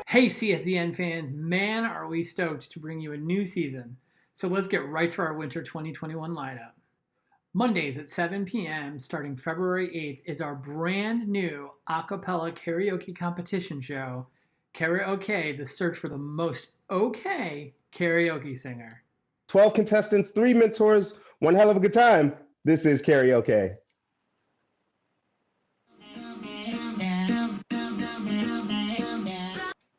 Hey, CSDN fans, man, are we stoked to bring you a new season. So let's get right to our winter 2021 lineup. Mondays at 7 p.m., starting February 8th, is our brand new a cappella karaoke competition show, Karaoke, the search for the most okay karaoke singer. 12 contestants, 3 mentors, one hell of a good time. This is Karaoke.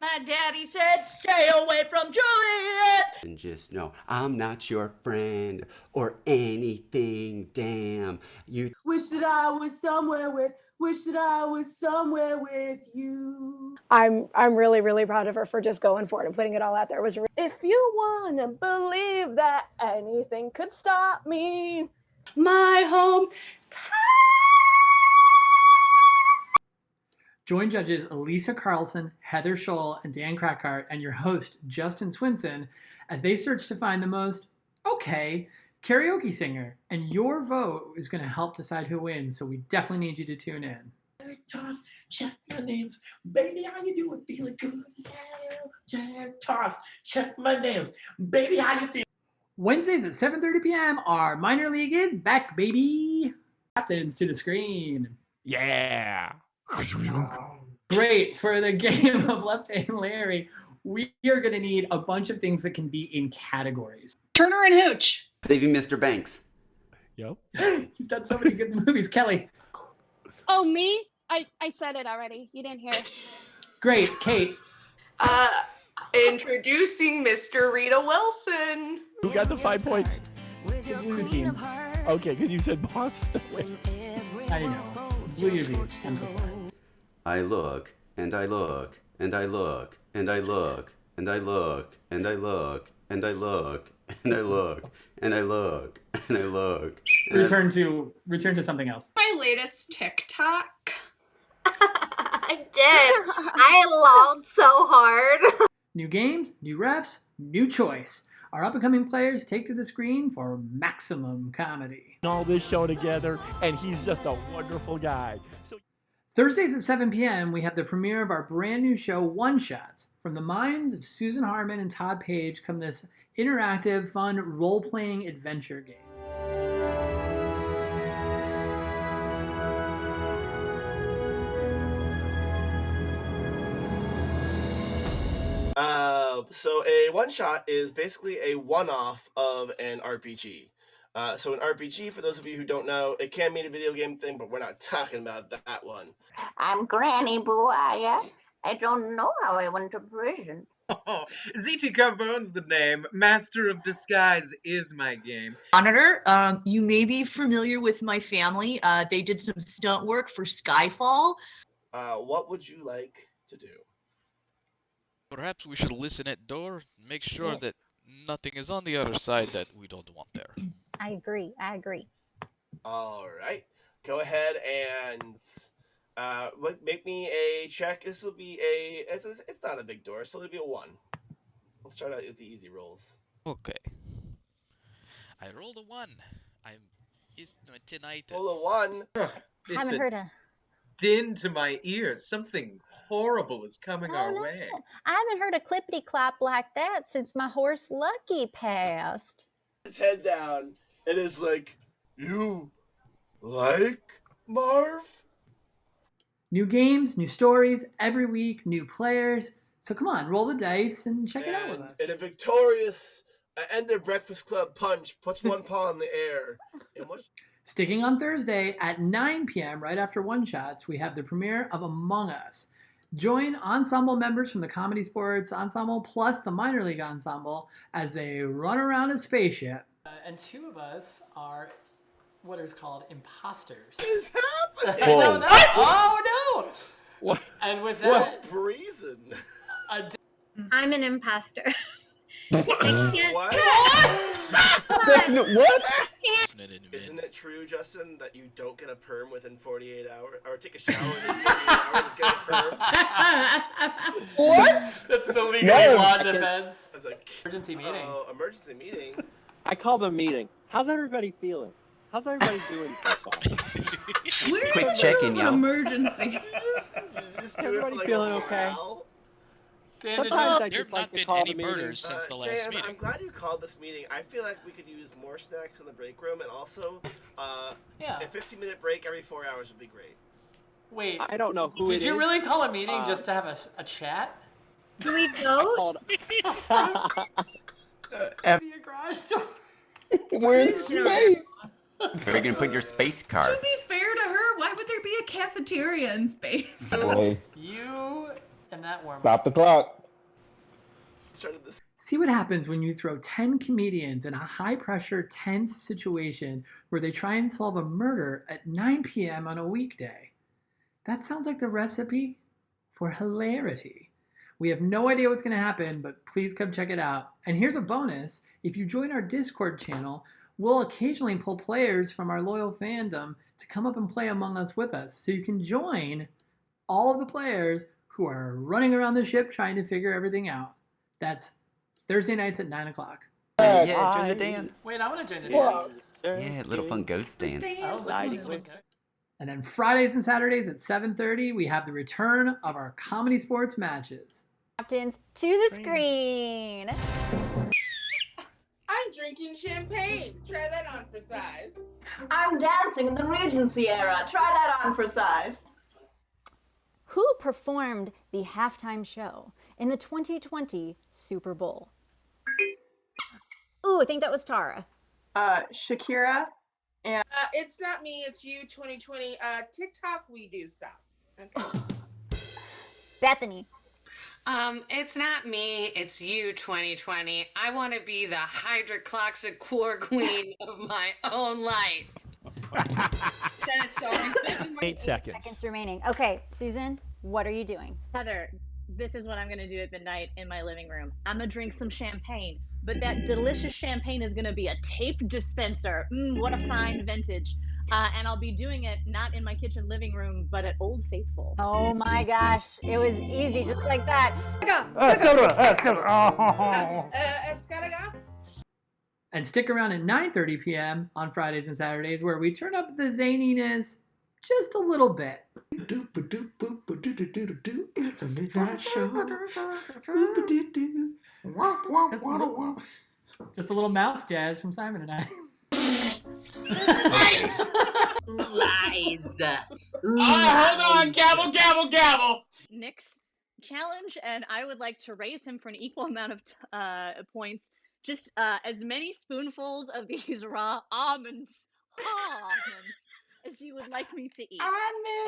My daddy said, stay away from Juliet. And just know I'm not your friend or anything. Damn, you wish that I was somewhere with you. I'm really proud of her for just going for it and putting it all out there. It was if you wanna believe that anything could stop me, my home. Join judges Elisa Carlson, Heather Scholl, and Dan Krakart, and your host, Justin Swinson, as they search to find the most okay karaoke singer. And your vote is going to help decide who wins, so we definitely need you to tune in. Toss, check my names. Baby, how you doing? Feeling good as hell. Jack Toss, check my names. Baby, how you feeling? Wednesdays at 7:30 p.m., our minor league is back, baby. Captains to the screen. Yeah. Great. For the game of Left Hand Larry, we are going to need a bunch of things that can be in categories. Turner and Hooch. saving Mr. Banks. Yep. He's done so many good movies. Kelly. Oh, me? I said it already. You didn't hear. Great. Kate. Introducing Mr. Rita Wilson. Who got the 5 points? The blue team. Okay, because you said Boston. I know. Blue UV. I'm so sorry. I look, and I look, and I look, and I look, and I look, and I look, and I look, and I look, and I look, and I look. Return to something else. My latest TikTok. I did. I lolled so hard. New games, new refs, new choice. Our up-and-coming players take to the screen for maximum comedy. All this show together, and he's just a wonderful guy. Thursdays at 7 p.m., we have the premiere of our brand new show, One Shots. From the minds of Susan Harmon and Todd Page come this interactive, fun, role-playing adventure game. So a one-shot is basically a one-off of an RPG. So an RPG, for those of you who don't know, it can mean a video game thing, but we're not talking about that one. I'm Granny Buaya. I don't know how I went to prison. Oh, ZT Carbone's the name. Master of Disguise is my game. Monitor, you may be familiar with my family. They did some stunt work for Skyfall. What would you like to do? Perhaps we should listen at door, make sure that nothing is on the other side that we don't want there. I agree. All right. Go ahead and make me a check. This will be it's not a big door, so it'll be a 1. Let's start out with the easy rolls. Okay. I rolled a 1. It's tinnitus. Roll a 1. Haven't heard a din to my ears. Something horrible is coming our way. I haven't heard a clippity clap like that since my horse Lucky passed. His head down. It is like, you like Marv? New games, new stories, every week, new players. So come on, roll the dice and check it out with us. And a victorious Ender Breakfast Club punch puts one paw in the air. Sticking on Thursday at 9 p.m., right after One Shots, we have the premiere of Among Us. Join ensemble members from the Comedy Sports Ensemble plus the Minor League Ensemble as they run around a spaceship. And 2 of us are what is called imposters. What is happening? I don't know. Oh, no! What? And with What that... reason? I'm an imposter. What? What? Isn't it true, Justin, that you don't get a perm within 48 hours, or take a shower within 48 hours of getting a perm? What? That's the legal No. law defense. As a Emergency meeting. Oh, emergency meeting. I call the meeting. How's everybody feeling? How's everybody doing so far? We're Quick in the check-in, middle of an y'all. emergency. Just do it for Everybody like feeling a okay? morale. Sometimes I There just have like not to been call any the meeting. murders since the last Dan, meeting. I'm glad you called this meeting. I feel like we could use more snacks in the break room, and also, Yeah. a 15-minute break every 4 hours would be great. Wait. I don't know who Did it you is. really call a meeting just to have a chat? Do we go? Be a garage door. We're in space. Where are you gonna put your space car? To be fair to her, why would there be a cafeteria in space? Boy, You and that worm. stop the clock. Started this. See what happens when you throw 10 comedians in a high-pressure, tense situation where they try and solve a murder at 9 p.m. on a weekday. That sounds like the recipe for hilarity. We have no idea what's going to happen, but please come check it out. And here's a bonus. If you join our Discord channel, we'll occasionally pull players from our loyal fandom to come up and play Among Us with us. So you can join all of the players who are running around the ship trying to figure everything out. That's Thursday nights at 9 o'clock. Yeah, join the dance. Wait, I want to join the Whoa. dance. Yeah, little fun ghost dance. And then Fridays and Saturdays at 7:30, we have the return of our comedy sports matches. Captains to the screen. I'm drinking champagne. Try that on for size. I'm dancing in the Regency era. Try that on for size. Who performed the halftime show in the 2020 Super Bowl? Ooh, I think that was Tara. Shakira. And It's not me, it's you, 2020. TikTok, we do stop. Okay. Bethany. It's not me, it's you, 2020. I want to be the hydrocloxic queen of my own life. Said it so many 8 seconds. Seconds remaining. Okay, Susan, what are you doing? Heather, this is what I'm gonna do at midnight in my living room. I'm gonna drink some champagne, but that delicious champagne is gonna be a tape dispenser. What a fine vintage. And I'll be doing it not in my kitchen living room, but at Old Faithful. Oh my gosh, it was easy, just like that. And stick around at 9:30 p.m. on Fridays and Saturdays where we turn up the zaniness just a little bit. It's a midnight show. Just a little mouth jazz from Simon and I. Lies. Hold on. Gavel, gavel, gavel. Nick's challenge, and I would like to raise him for an equal amount of points. Just as many spoonfuls of these raw almonds as you would like me to eat. All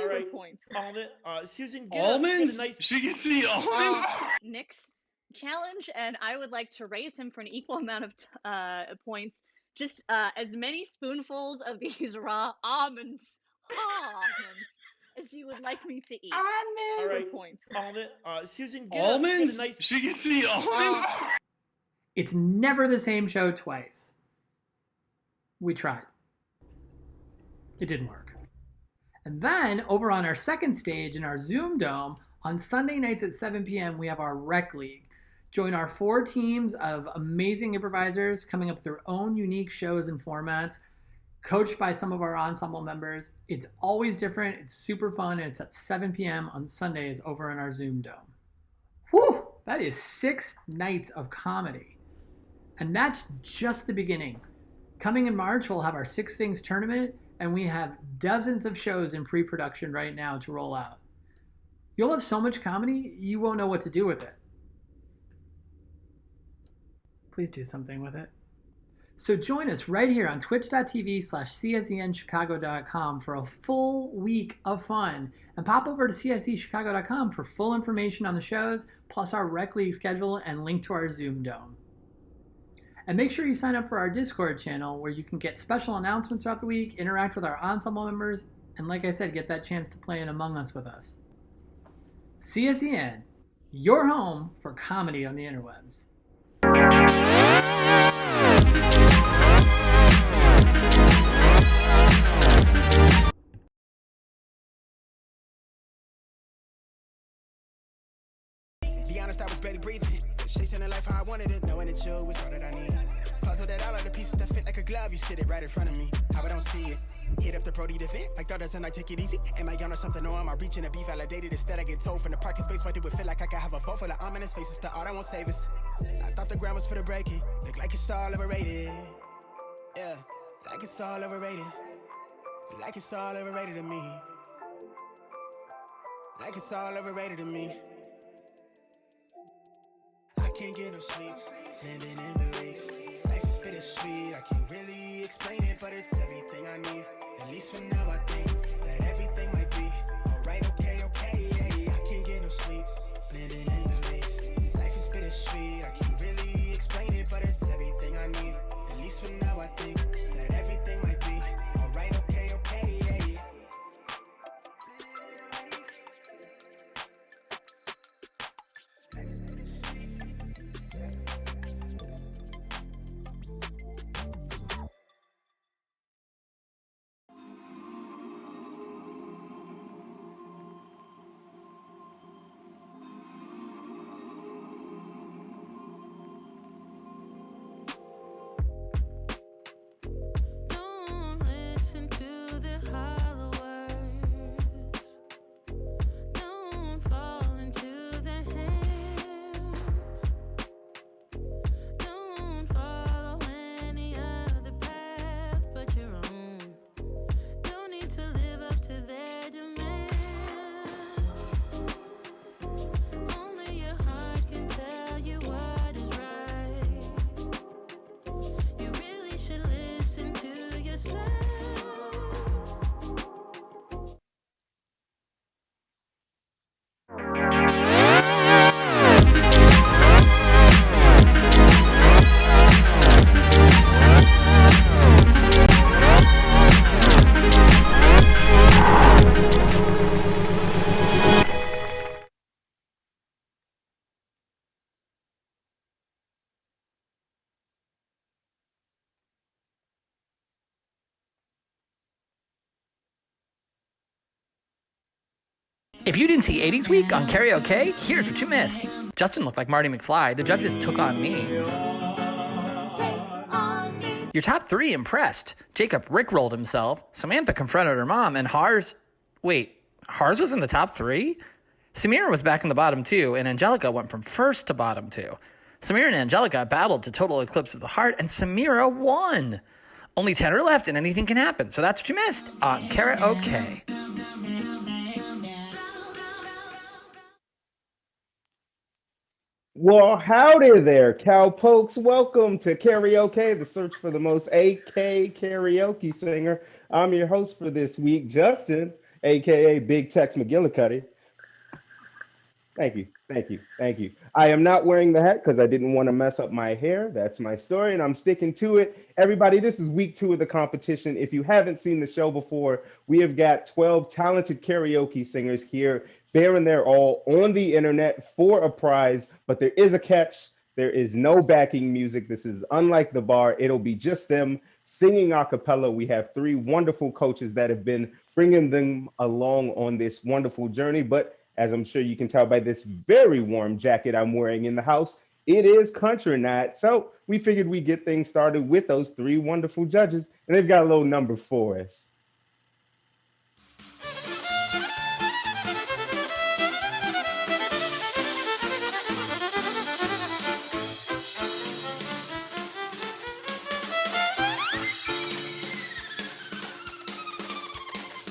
right. Points. Almond. Susan, Almonds? Get a nice... She can see almonds? Nick's challenge, and I would like to raise him for an equal amount of points. Just as many spoonfuls of these raw almonds as you would like me to eat. All right. Points. Almond. Susan, Almonds? Get a nice... She can see almonds? It's never the same show twice. We tried. It didn't work. And then over on our second stage in our Zoom Dome, on Sunday nights at 7 p.m., we have our Rec League. Join our 4 teams of amazing improvisers coming up with their own unique shows and formats, coached by some of our ensemble members. It's always different. It's super fun. And it's at 7 p.m. on Sundays over in our Zoom Dome. Whew! That is 6 nights of comedy. And that's just the beginning. Coming in March, we'll have our 6 Things tournament, and we have dozens of shows in pre-production right now to roll out. You'll have so much comedy, you won't know what to do with it. Please do something with it. So join us right here on twitch.tv/CSENchicago.com for a full week of fun. And pop over to CSEChicago.com for full information on the shows, plus our Rec League schedule and link to our Zoom Dome. And make sure you sign up for our Discord channel where you can get special announcements throughout the week, interact with our ensemble members, and like I said, get that chance to play in Among Us with us. CSEN, your home for comedy on the interwebs. Be honest, I was barely breathing. Chasing the life how I wanted it, knowing that you was all that I need. Puzzle that all of the pieces that fit like a glove, you sit it right in front of me. How I don't see it. Hit up the Brody to vent, like daughters and I take it easy. Am I on or something, or am I reaching to be validated? Instead I get told from the parking space, why do it feel like I could have a vote for the ominous faces to all that won't save us? I thought the ground was for the breaking, look like it's all overrated. Yeah, like it's all overrated. Like it's all overrated to me. Like it's all overrated to me. I can't get no sleep, living in the weeks. Life is bittersweet, I can't really explain it, but it's everything I need. At least for now I think that everything might be alright, okay, yeah. I can't get no sleep, living in the weeks. Life is bittersweet, I can't really explain it, but it's everything I need. At least for now I think that everything might be alright, okay, yeah. If you didn't see 80s Week on Karaoke, here's what you missed. Justin looked like Marty McFly. The judges took on me. Your top three impressed. Jacob rickrolled himself. Samantha confronted her mom. And Hars... Wait, Hars was in the top three? Samira was back in the bottom two, and Angelica went from first to bottom two. Samira and Angelica battled to Total Eclipse of the Heart, and Samira won. Only 10 are left, and anything can happen. So that's what you missed on Karaoke. Well, howdy there, cowpokes. Welcome to Karaoke, the search for the most AK karaoke singer. I'm your host for this week, Justin, aka Big Tex McGillicuddy. Thank you. I am not wearing the hat because I didn't want to mess up my hair. That's my story, and I'm sticking to it. Everybody, this is week 2 of the competition. If you haven't seen the show before, we have got 12 talented karaoke singers here, bearing their all on the internet for a prize, but there is a catch. There is no backing music. This is unlike the bar. It'll be just them singing a cappella. We have 3 wonderful coaches that have been bringing them along on this wonderful journey, but as I'm sure you can tell by this very warm jacket I'm wearing in the house, it is country night. So we figured we'd get things started with those 3 wonderful judges, and they've got a little number for us.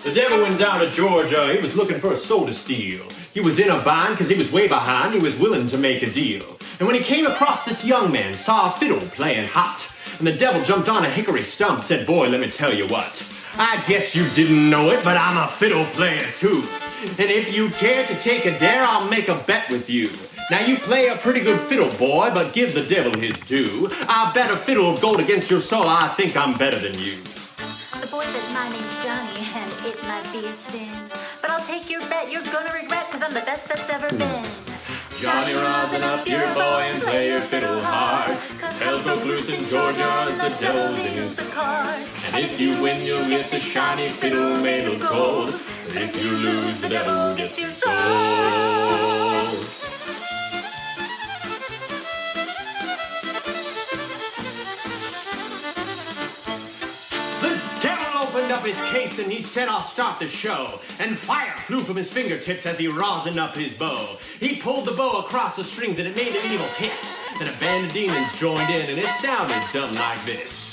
The devil went down to Georgia, he was looking for a soul to steal. He was in a bind because he was way behind, he was willing to make a deal. And when he came across this young man, saw a fiddle playing hot. And the devil jumped on a hickory stump, said, boy, let me tell you what. I guess you didn't know it, but I'm a fiddle player too. And if you care to take a dare, I'll make a bet with you. Now you play a pretty good fiddle, boy, but give the devil his due. I bet a fiddle of gold against your soul, I think I'm better than you. The boy said my name's Johnny and it might be a sin, but I'll take your bet you're gonna regret cause I'm the best that's ever been. Johnny, rosin up your boy and play your fiddle hard. Hell's broke loose in Georgia, the devil deals the cards. And if you win, you'll get the shiny fiddle made of gold. If you lose, the devil gets your soul. up his case and he said, I'll start the show. And fire flew from his fingertips as he rosined up his bow. He pulled the bow across the strings and it made an evil hiss. Then a band of demons joined in and it sounded something like this.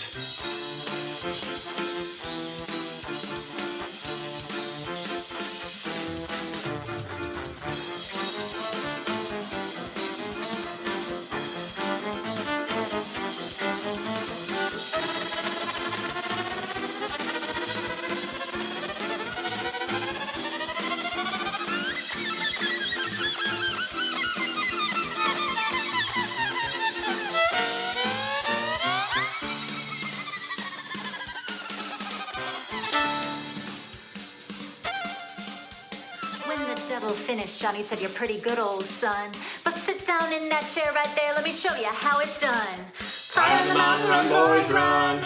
When the devil finished, Johnny said, you're pretty good, old son. But sit down in that chair right there, let me show you how it's done. Fire on the mountain, run, boys, run.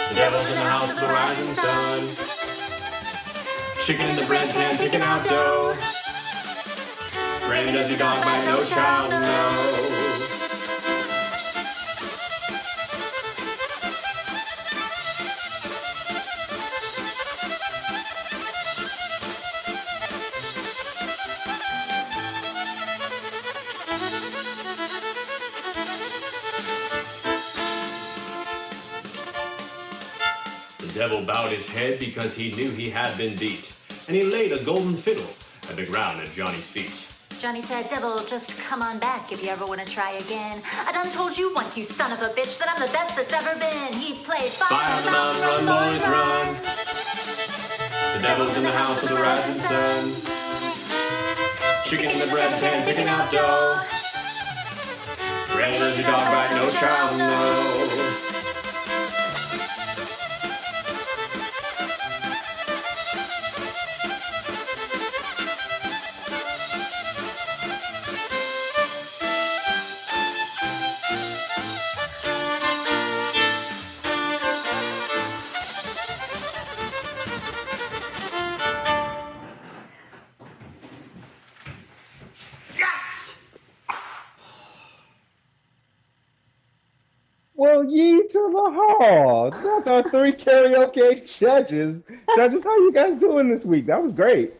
The devil's in the house of the rising sun. Chicken in the bread pan, picking out dough. Randy does your dog bite, no child knows. The devil bowed his head because he knew he had been beat, and he laid a golden fiddle at the ground at Johnny's feet. Johnny said, devil, just come on back if you ever want to try again. I done told you once, you son of a bitch, that I'm the best that's ever been. He played Fire on the mountain, run, boys, run. The devil's in the house of the rising sun. Chicken in the bread pan, picking out dough. Randy does your dog bite, no child knows. Well, ye to the hall. That's our 3 karaoke judges. Judges, how you guys doing this week? That was great.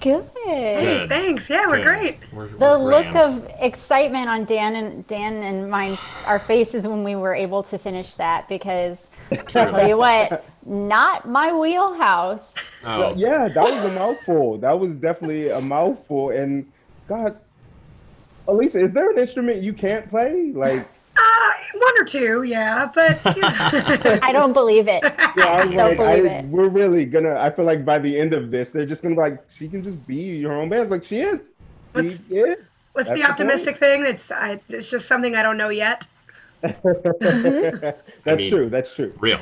Good. Hey, thanks. Yeah, we're great. The look of excitement on Dan and mine, our faces when we were able to finish that, because I'll tell you what, not my wheelhouse. Well, yeah, that was a mouthful. That was definitely a mouthful. And God, Elisa, is there an instrument you can't play? Like, one or two, yeah, but you know. I don't believe it. Yeah, I was Don't believe it. We're really gonna. I feel like by the end of this, they're just gonna be like, she can just be your own band. It's like she is. What's She is. What's That's the the optimistic thing? It's just something I don't know yet. That's true. That's true. Real.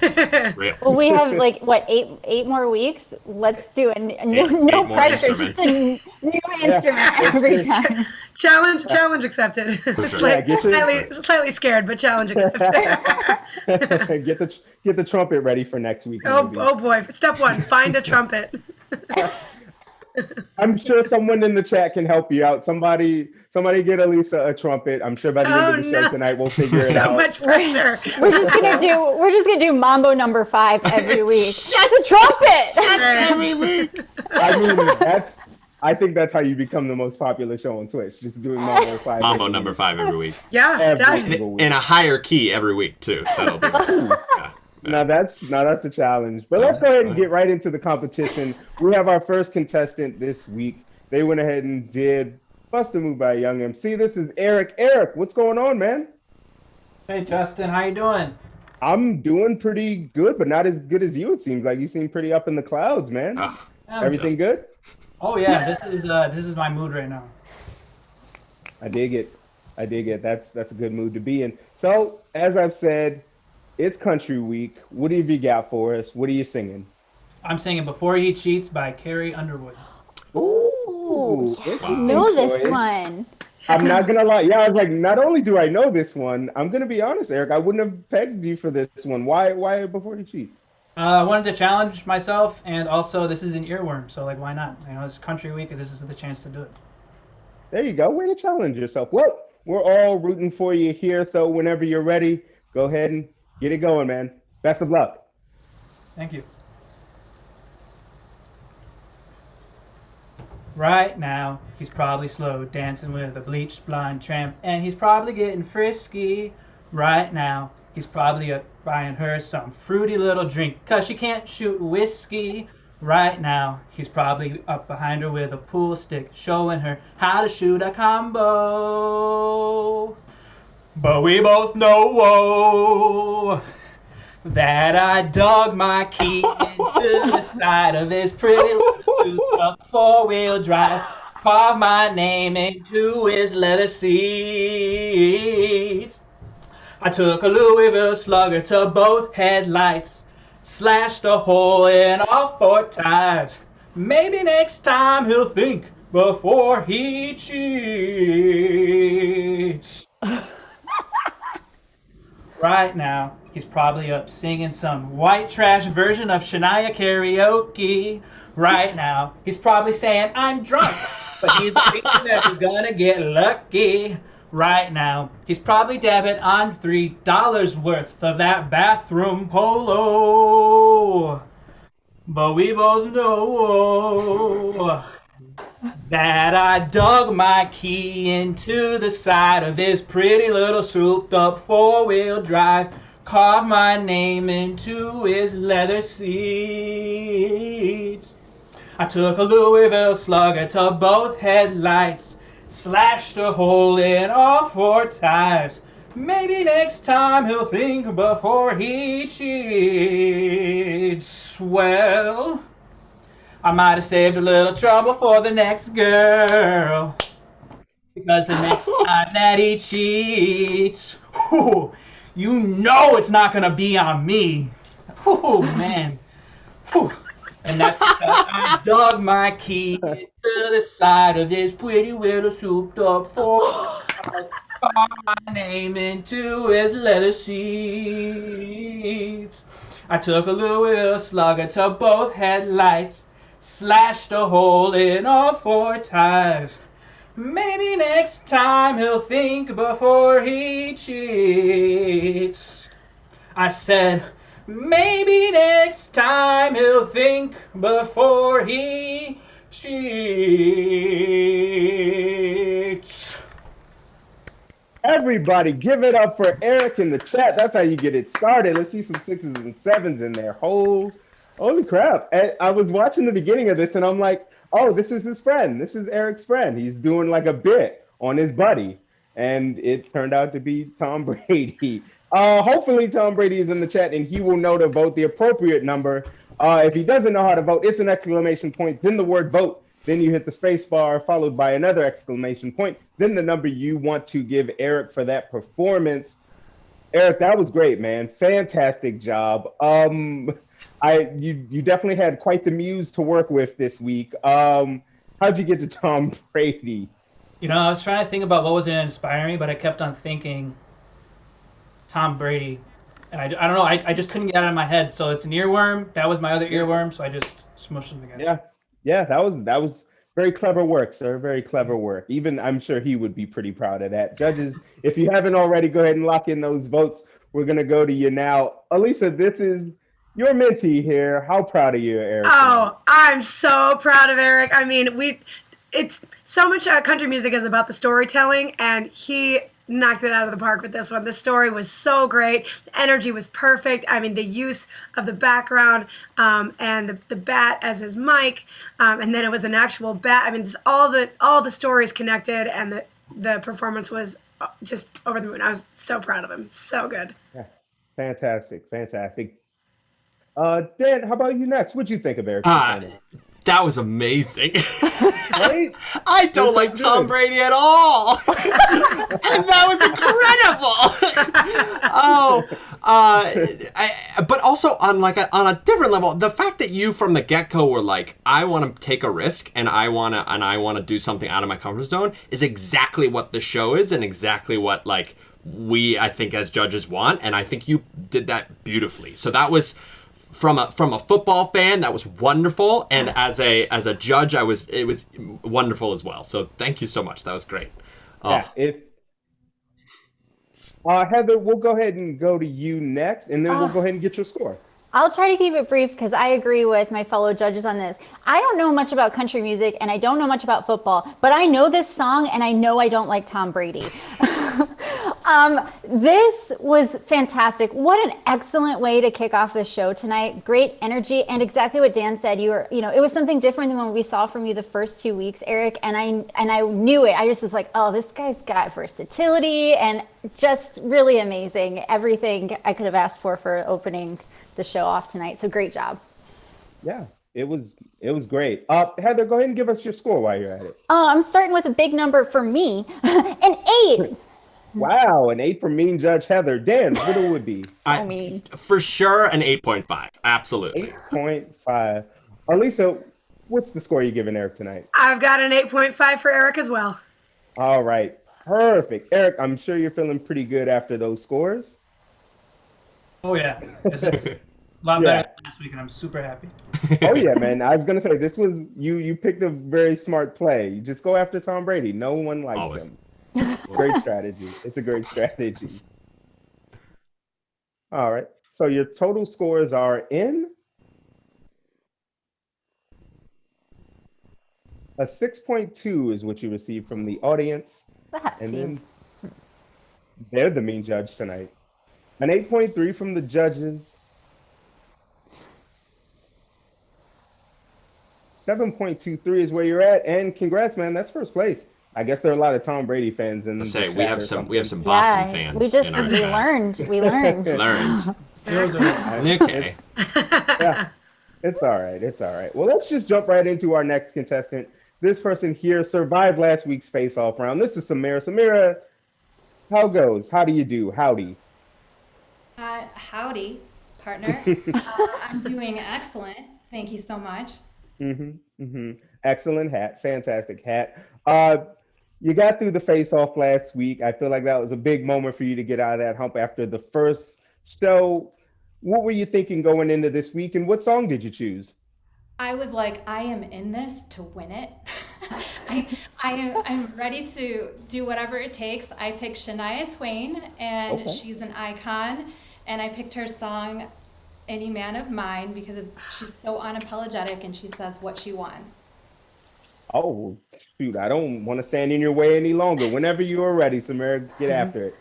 Well, we have like what, eight more weeks. Let's do it. No more pressure, just a new instrument every time. Challenge accepted. Slightly scared, but challenge accepted. Get the trumpet ready for next week. Oh maybe. boy! Step 1: find a trumpet. I'm sure someone in the chat can help you out. Somebody get Elisa a trumpet. I'm sure by the end of the show tonight we'll figure it out. So much pressure. We're just gonna do Mambo number 5 every week. That's a trumpet. Every week. I mean, I think that's how you become the most popular show on Twitch. Just doing Mambo 5. Mambo number 5 every week. Yeah, every single week. In a higher key every week too. That'll be yeah. Now that's a challenge. But let's go ahead and get right into the competition. We have our first contestant this week. They went ahead and did Bust a Move by a Young MC. This is Eric. Eric, what's going on, man? Hey Justin, how you doing? I'm doing pretty good, but not as good as you. It seems like you seem pretty up in the clouds, man. Everything good? Oh yeah, this is my mood right now. I dig it. That's a good mood to be in. So, as I've said, it's Country Week. What have you got for us? What are you singing? I'm singing Before He Cheats by Carrie Underwood. Ooh, I know this one. I'm not gonna lie. Yeah, I was like, not only do I know this one, I'm gonna be honest, Eric. I wouldn't have pegged you for this one. Why Before He Cheats? I wanted to challenge myself, and also this is an earworm, so like, why not? You know, it's Country Week, and this is the chance to do it. There you go. Way to challenge yourself. Well, we're all rooting for you here, so whenever you're ready, go ahead and get it going, man. Best of luck. Thank you. Right now, he's probably slow dancing with a bleached blonde tramp, and he's probably getting frisky. Right now, he's probably up buying her some fruity little drink, 'cause she can't shoot whiskey. Right now, he's probably up behind her with a pool stick, showing her how to shoot a combo. But we both know that I dug my key into the side of his pretty little four-wheel drive, carved my name into his leather seats. I took a Louisville Slugger to both headlights, slashed a hole in all 4 tires. Maybe next time he'll think before he cheats. Right now, he's probably up singing some white trash version of Shania karaoke. Right now, he's probably saying, I'm drunk, but he's thinking that he's gonna get lucky. Right now, he's probably dabbing on $3 worth of that bathroom polo. But we both know that I dug my key into the side of his pretty little souped up four-wheel drive, carved my name into his leather seats. I took a Louisville Slugger to both headlights, slashed a hole in all 4 tires. Maybe next time he'll think before he cheats. Well, I might have saved a little trouble for the next girl, because the next time that he cheats, whew, you know it's not gonna be on me. Oh man. Whew. And that's because I dug my key into the side of his pretty little souped up carved my name into his leather seats. I took a Louisville Slugger to both headlights, slashed a hole in all 4 tires. Maybe next time he'll think before he cheats. I said, maybe next time he'll think before he cheats. Everybody, give it up for Eric in the chat. That's how you get it started. Let's see some 6s and 7s in there. Holy crap. And I was watching the beginning of this and I'm like, oh, this is his friend. This is Eric's friend. He's doing like a bit on his buddy. And it turned out to be Tom Brady. Hopefully Tom Brady is in the chat and he will know to vote the appropriate number. If he doesn't know how to vote, it's an exclamation point, then the word vote. Then you hit the space bar followed by another exclamation point. Then the number you want to give Eric for that performance. Eric, that was great, man. Fantastic job. You definitely had quite the muse to work with this week. How'd you get to Tom Brady? You know, I was trying to think about what was going to inspire me, but I kept on thinking Tom Brady. And I don't know, I just couldn't get it out of my head. So it's an earworm. That was my other earworm, so I just smushed them together. Yeah, that was very clever work, sir. Very clever work. Even I'm sure he would be pretty proud of that. Judges, if you haven't already, go ahead and lock in those votes. We're going to go to you now. Elisa, this is your mentee here. How proud of you, Eric? Oh, I'm so proud of Eric. I mean, it's so much country music is about the storytelling, and he knocked it out of the park with this one. The story was so great. The energy was perfect. I mean, the use of the background and the bat as his mic, and then it was an actual bat. I mean, just all the stories connected, and the performance was just over the moon. I was so proud of him. So good. Yeah. Fantastic. Dan, how about you next? What'd you think of Eric? That was amazing. Right? I don't like Tom Brady at all. And that was incredible. But also on a different level, the fact that you from the get-go were like, I want to take a risk and I want to do something out of my comfort zone is exactly what the show is and exactly what we, I think, as judges want. And I think you did that beautifully. So that was from a football fan, that was wonderful, and as a judge, it was wonderful as well. So thank you so much. That was great. Heather, we'll go ahead and go to you next, and then we'll go ahead and get your score. I'll try to keep it brief because I agree with my fellow judges on this. I don't know much about country music and I don't know much about football, but I know this song and I know I don't like Tom Brady. This was fantastic. What an excellent way to kick off the show tonight. Great energy and exactly what Dan said. It was something different than what we saw from you the first 2 weeks, Eric. And I knew it. I just was like, oh, this guy's got versatility and just really amazing. Everything I could have asked for opening the show off tonight. So great job. Yeah, it was great. Heather, go ahead and give us your score while you're at it. I'm starting with a big number for me, an 8. Wow, an 8 from Mean Judge Heather. Dan, what it would be? mean. For sure, an 8.5. Absolutely. 8.5. Arlisa, what's the score you're giving Eric tonight? I've got an 8.5 for Eric as well. All right, perfect. Eric, I'm sure you're feeling pretty good after those scores. Oh yeah, it's a lot better than last week, and I'm super happy. Oh yeah, man. I was gonna say this was you picked a very smart play. You just go after Tom Brady. No one likes him. Great strategy. It's a great strategy. All right. So your total scores are in a 6.2 is what you received from the audience. Then they're the mean judge tonight. An 8.3 from the judges. 7.23 is where you're at, and congrats, man. That's first place. I guess there are a lot of Tom Brady fans in. Say we have some Boston fans. We learned. Learned. Okay. Yeah, it's all right. It's all right. Well, let's just jump right into our next contestant. This person here survived last week's face-off round. This is Samira. Samira, how goes? How do you do? Howdy. Howdy, partner. I'm doing excellent. Thank you so much. Excellent hat. Fantastic hat. You got through the face-off last week. I feel like that was a big moment for you to get out of that hump after the first show. What were you thinking going into this week, and what song did you choose? I was like, I am in this to win it. I'm ready to do whatever it takes. I picked Shania Twain, and she's an icon. And I picked her song, Any Man of Mine, because she's so unapologetic and she says what she wants. Oh, shoot. I don't want to stand in your way any longer. Whenever you are ready, Samira, get after it.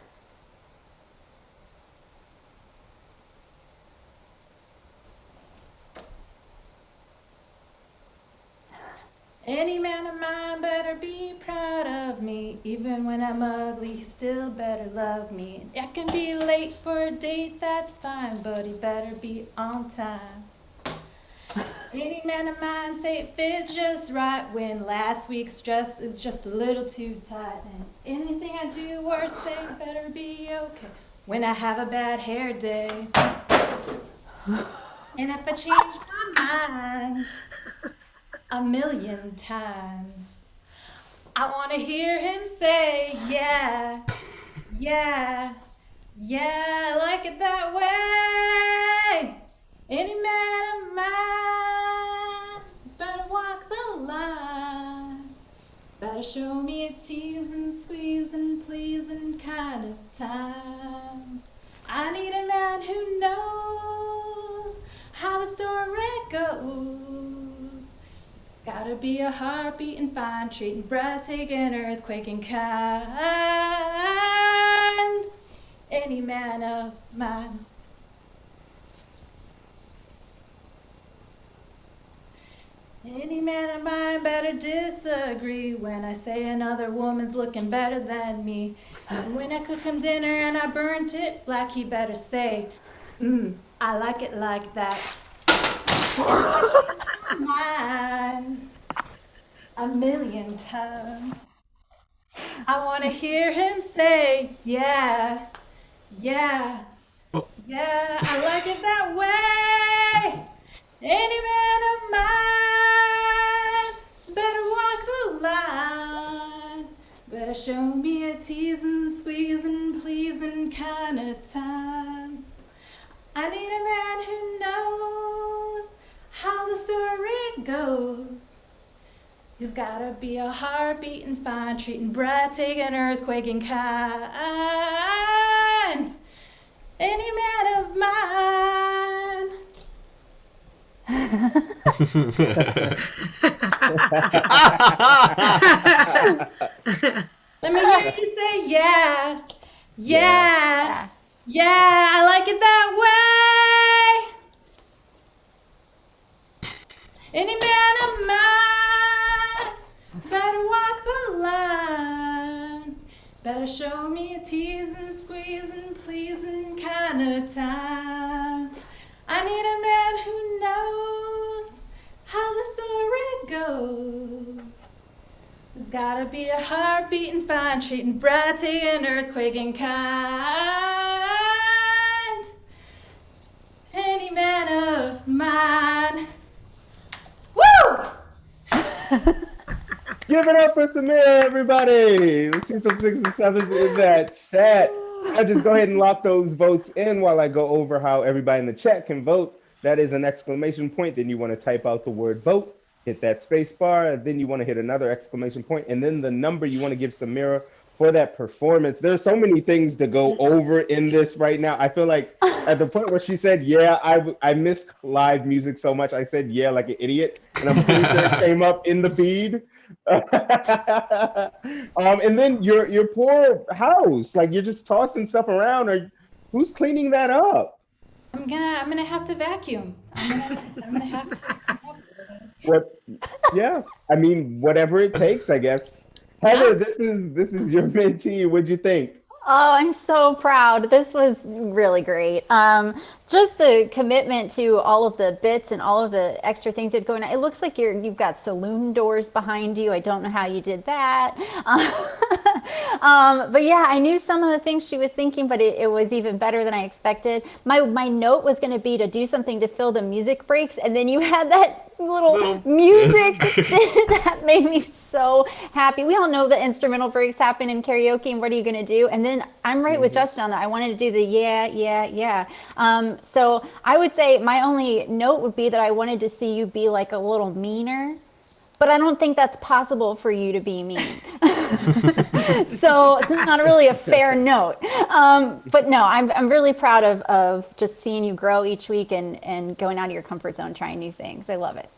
Any man of mine better be proud of me. Even when I'm ugly, he still better love me. I can be late for a date, that's fine, but he better be on time. Any man of mine say it fits just right when last week's dress is just a little too tight. And anything I do or say better be okay when I have a bad hair day. And if I change my mind a million times, I want to hear him say, yeah, yeah, yeah, I like it that way. Any man of mine better walk the line, better show me a teasing, squeezing, pleasing kind of time. I need a man who knows how the story goes. Gotta be a heart beating fine, treating, breathtaking, earthquaking kind. Any man of mine. Any man of mine better disagree when I say another woman's looking better than me. And when I cook him dinner and I burnt it black, he better say, I like it like that. Mind a million times. I want to hear him say, yeah, yeah, yeah, I like it that way. Any man of mine better walk the line, better show me a teasing, squeezing, pleasing kind of time. I need a man who knows how the story goes. He's gotta be a heart beating fine, treating, breathtaking, earthquaking kind. Any man of mine. Let me hear you say yeah. Yeah. Yeah, I like it that way. Any man of mine better walk the line. Better show me a teasing, squeezing, pleasing kind of time. I need a man who knows how the story goes. There's gotta be a heart beating fine, treating bright, taking earthquaking kind. Any man of mine. Woo! Give it up for Samira, everybody. Let's see some 6 and 7s in that chat. Judges, go ahead and lock those votes in while I go over how everybody in the chat can vote. That is an exclamation point. Then you want to type out the word vote. Hit that space bar, then you want to hit another exclamation point, and then the number you want to give Samira for that performance. There's so many things to go over in this right now. I feel like at the point where she said, yeah, I miss live music so much. I said, yeah, like an idiot. And I'm pretty sure it came up in the feed. And then your poor house, like you're just tossing stuff around. Who's cleaning that up? I'm gonna have to vacuum. I'm gonna have to. What? Yeah, I mean, whatever it takes, I guess. Heather, this is your mentee. What'd you think? Oh, I'm so proud. This was really great. Just the commitment to all of the bits and all of the extra things that go in. It looks like you've got saloon doors behind you. I don't know how you did that. But yeah, I knew some of the things she was thinking, but it was even better than I expected. My note was going to be to do something to fill the music breaks, and then you had that little music that made me so happy. We all know the instrumental breaks happen in karaoke, and what are you going to do? And then I'm right with Justin on that. I wanted to do the yeah. So I would say my only note would be that I wanted to see you be like a little meaner, but I don't think that's possible for you to be mean. So it's not really a fair note. But no, I'm really proud of just seeing you grow each week and going out of your comfort zone, trying new things. I love it.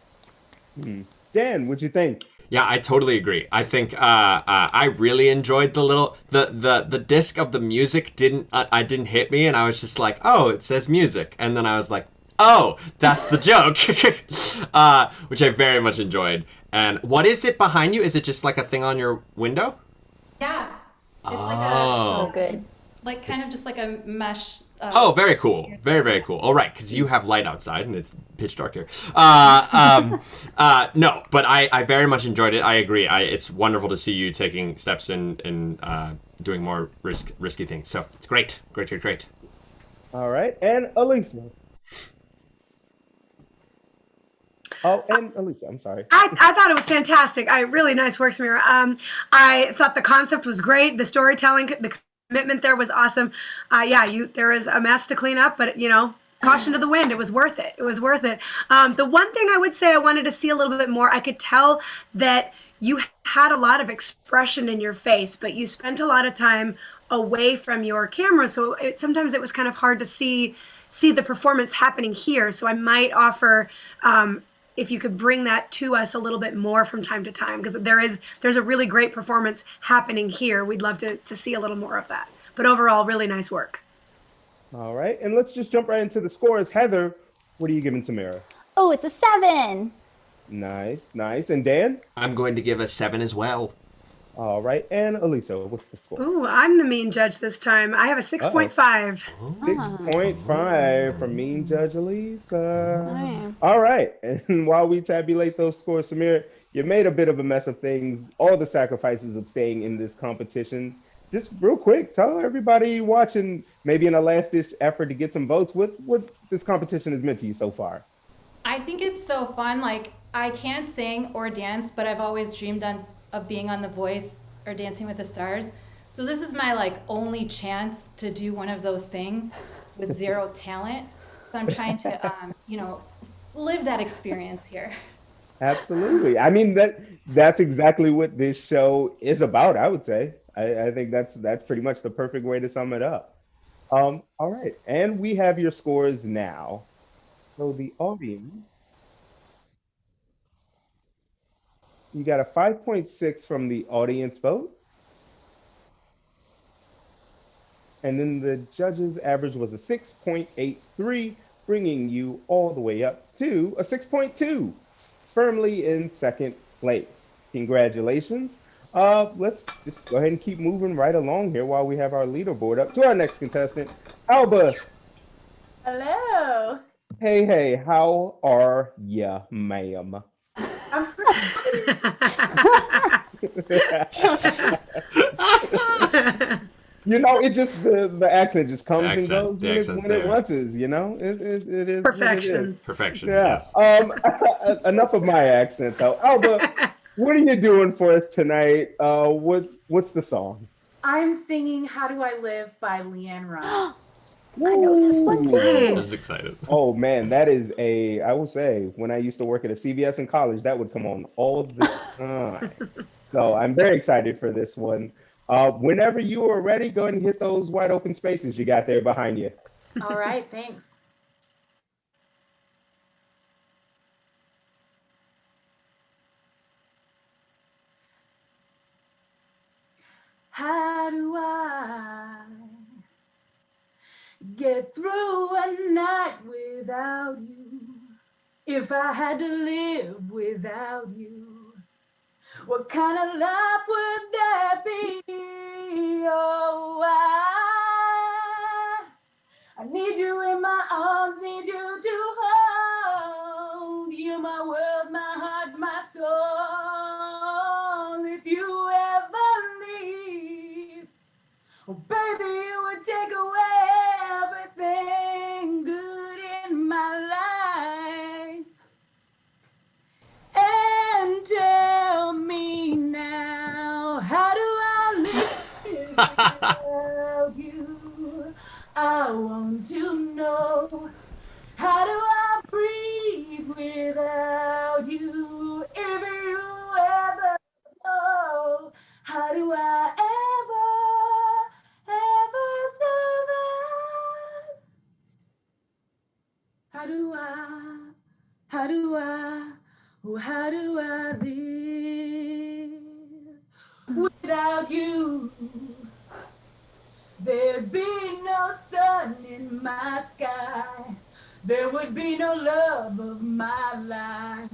Dan, what'd you think? Yeah, I totally agree. I think I really enjoyed the disc of the music didn't hit me, and I was just like, oh, it says music, and then I was like, oh, that's the joke, which I very much enjoyed. And what is it behind you? Is it just like a thing on your window? Yeah. It's Oh, good. like kind of just like a mesh. Oh, very cool. Very, very cool. All right, because you have light outside and it's pitch dark here. No, but I very much enjoyed it. I agree. It's wonderful to see you taking steps in doing more risky things. So it's great. Great. All right, and Elisa. Oh, and Elisa, I'm sorry. I thought it was fantastic. Really nice work, Samira. I thought the concept was great. The storytelling, the commitment there was awesome. There is a mess to clean up, but caution to the wind. It was worth it. The one thing I would say I wanted to see a little bit more, I could tell that you had a lot of expression in your face, but you spent a lot of time away from your camera. So sometimes it was kind of hard to see the performance happening here. So I might offer, if you could bring that to us a little bit more from time to time, because there's a really great performance happening here. We'd love to see a little more of that. But overall, really nice work. All right, and let's just jump right into the scores. Heather, what are you giving Samira? Oh, it's a 7. Nice. And Dan? I'm going to give a 7 as well. All right, and Elisa, what's the score? Ooh, I'm the mean judge this time. I have a 6.5. 6.5 from Mean Judge Elisa. All right, and while we tabulate those scores, Samira, you made a bit of a mess of things, all the sacrifices of staying in this competition. Just real quick, tell everybody watching, maybe in a last-ditch effort to get some votes, what this competition has meant to you so far. I think it's so fun. Like, I can't sing or dance, but I've always dreamed of being on The Voice or Dancing with the Stars. So this is my only chance to do one of those things with zero talent. So I'm trying to, live that experience here. Absolutely. I mean, that's exactly what this show is about, I would say. I think that's pretty much the perfect way to sum it up. All right, and we have your scores now. So the audience You got a 5.6 from the audience vote. And then the judges' average was a 6.83, bringing you all the way up to a 6.2, firmly in second place. Congratulations. Let's just go ahead and keep moving right along here while we have our leaderboard up to our next contestant, Alba. Hello. Hey, how are ya, ma'am? I'm pretty You know, it just the accent just comes and goes The when accent's it there. wants is, you know? It is Perfection. what it is. Perfection. Yeah. Yes. Enough of my accent though. Alba, what are you doing for us tonight? What's the song? I'm singing "How Do I Live" by Leanne Rimes. I know this one too. I was excited. Oh man, that is I will say, when I used to work at a CVS in college, that would come on all the time. So I'm very excited for this one. Whenever you are ready, go ahead and hit those wide open spaces you got there behind you. All right, thanks. How do I get through a night without you? If I had to live without you, what kind of life would that be? Oh, I need you in my arms, need you to hold. You're my world, my heart, my soul. If you ever leave, oh baby, you would take away everything good in my life. And tell me now, how do I live without you? I want to know, how do I breathe without you? If you ever go, how do I ever survive? How do I live without you? There'd be no sun in my sky. There would be no love of my life.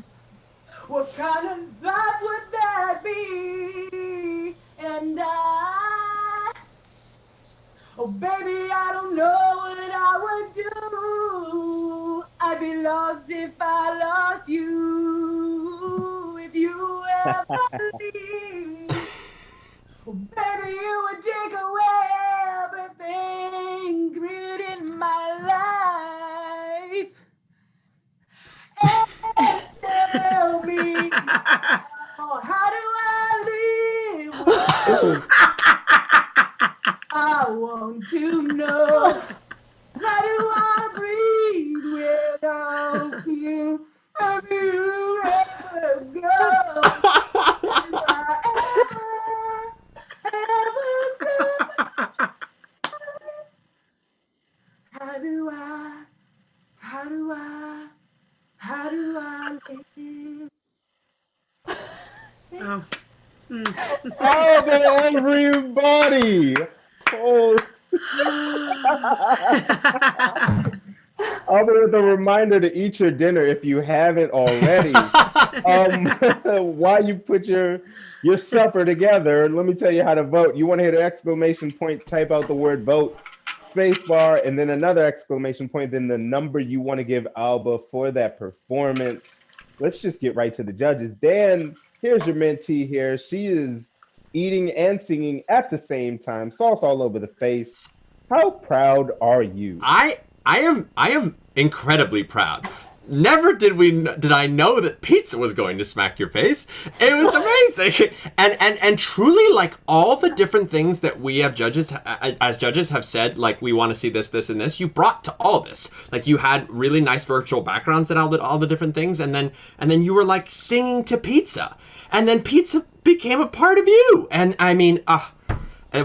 What kind of life would that be? And oh baby, I don't know what I would do. I'd be lost if I lost you. If you ever leave, oh baby, you would take away everything good in my life. And tell me now, how do I live? I want to know, how do I breathe without you? Have you ever go? Do I ever survive? How do I live? Oh. Oh, everybody! Oh. Other with a reminder to eat your dinner if you haven't already. While you put your supper together, let me tell you how to vote. You want to hit an exclamation point, type out the word vote, spacebar, and then another exclamation point, then the number you want to give Alba for that performance. Let's just get right to the judges. Dan, here's your mentee here. She is eating and singing at the same time, sauce all over the face. How proud are you? I am incredibly proud. Never did I know that pizza was going to smack your face. It was amazing. and truly, like, all the different things that we have as judges have said, like, we want to see this, this, and this, you brought to all this. Like, you had really nice virtual backgrounds and all the different things, and then you were like singing to pizza. And then pizza became a part of you. And I mean, a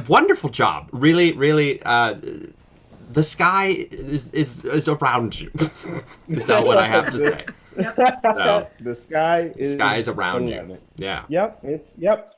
wonderful job. Really, really, the sky is around you. Is that what I have to say? So, The sky the is sky is around the you. limit. Yeah. Yep,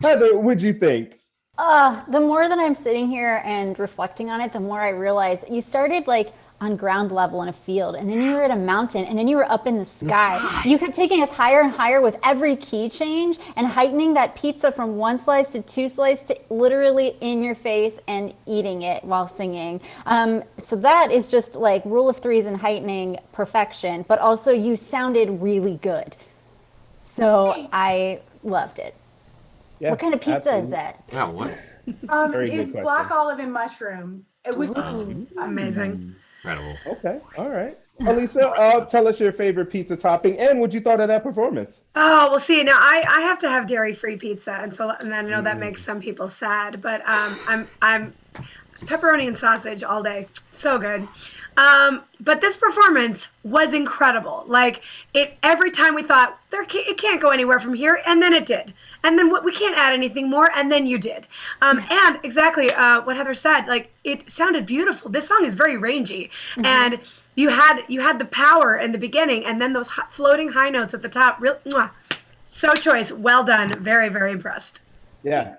Heather, what'd you think? The more that I'm sitting here and reflecting on it, the more I realize you started like on ground level in a field, and then you were at a mountain, and then you were up in the sky. You kept taking us higher and higher with every key change and heightening that pizza from 1 slice to 2 slice to literally in your face and eating it while singing. So that is just like rule of threes and heightening perfection, but also you sounded really good. So I loved it. Yeah, What kind of pizza absolutely. is that? Yeah, what? Very good It's question. black olive and mushrooms. It was Amazing. Incredible. Okay, all right. Elisa, tell us your favorite pizza topping and what you thought of that performance. Oh, well, see, now I have to have dairy-free pizza, and I know that makes some people sad, but I'm pepperoni and sausage all day, so good. But this performance was incredible. Like every time we thought it can't go anywhere from here, and then it did, and then we can't add anything more, and then you did. And exactly what Heather said. Like it sounded beautiful. This song is very rangy, and you had the power in the beginning, and then those floating high notes at the top. Real, so choice. Well done. Very, very impressed. Yeah,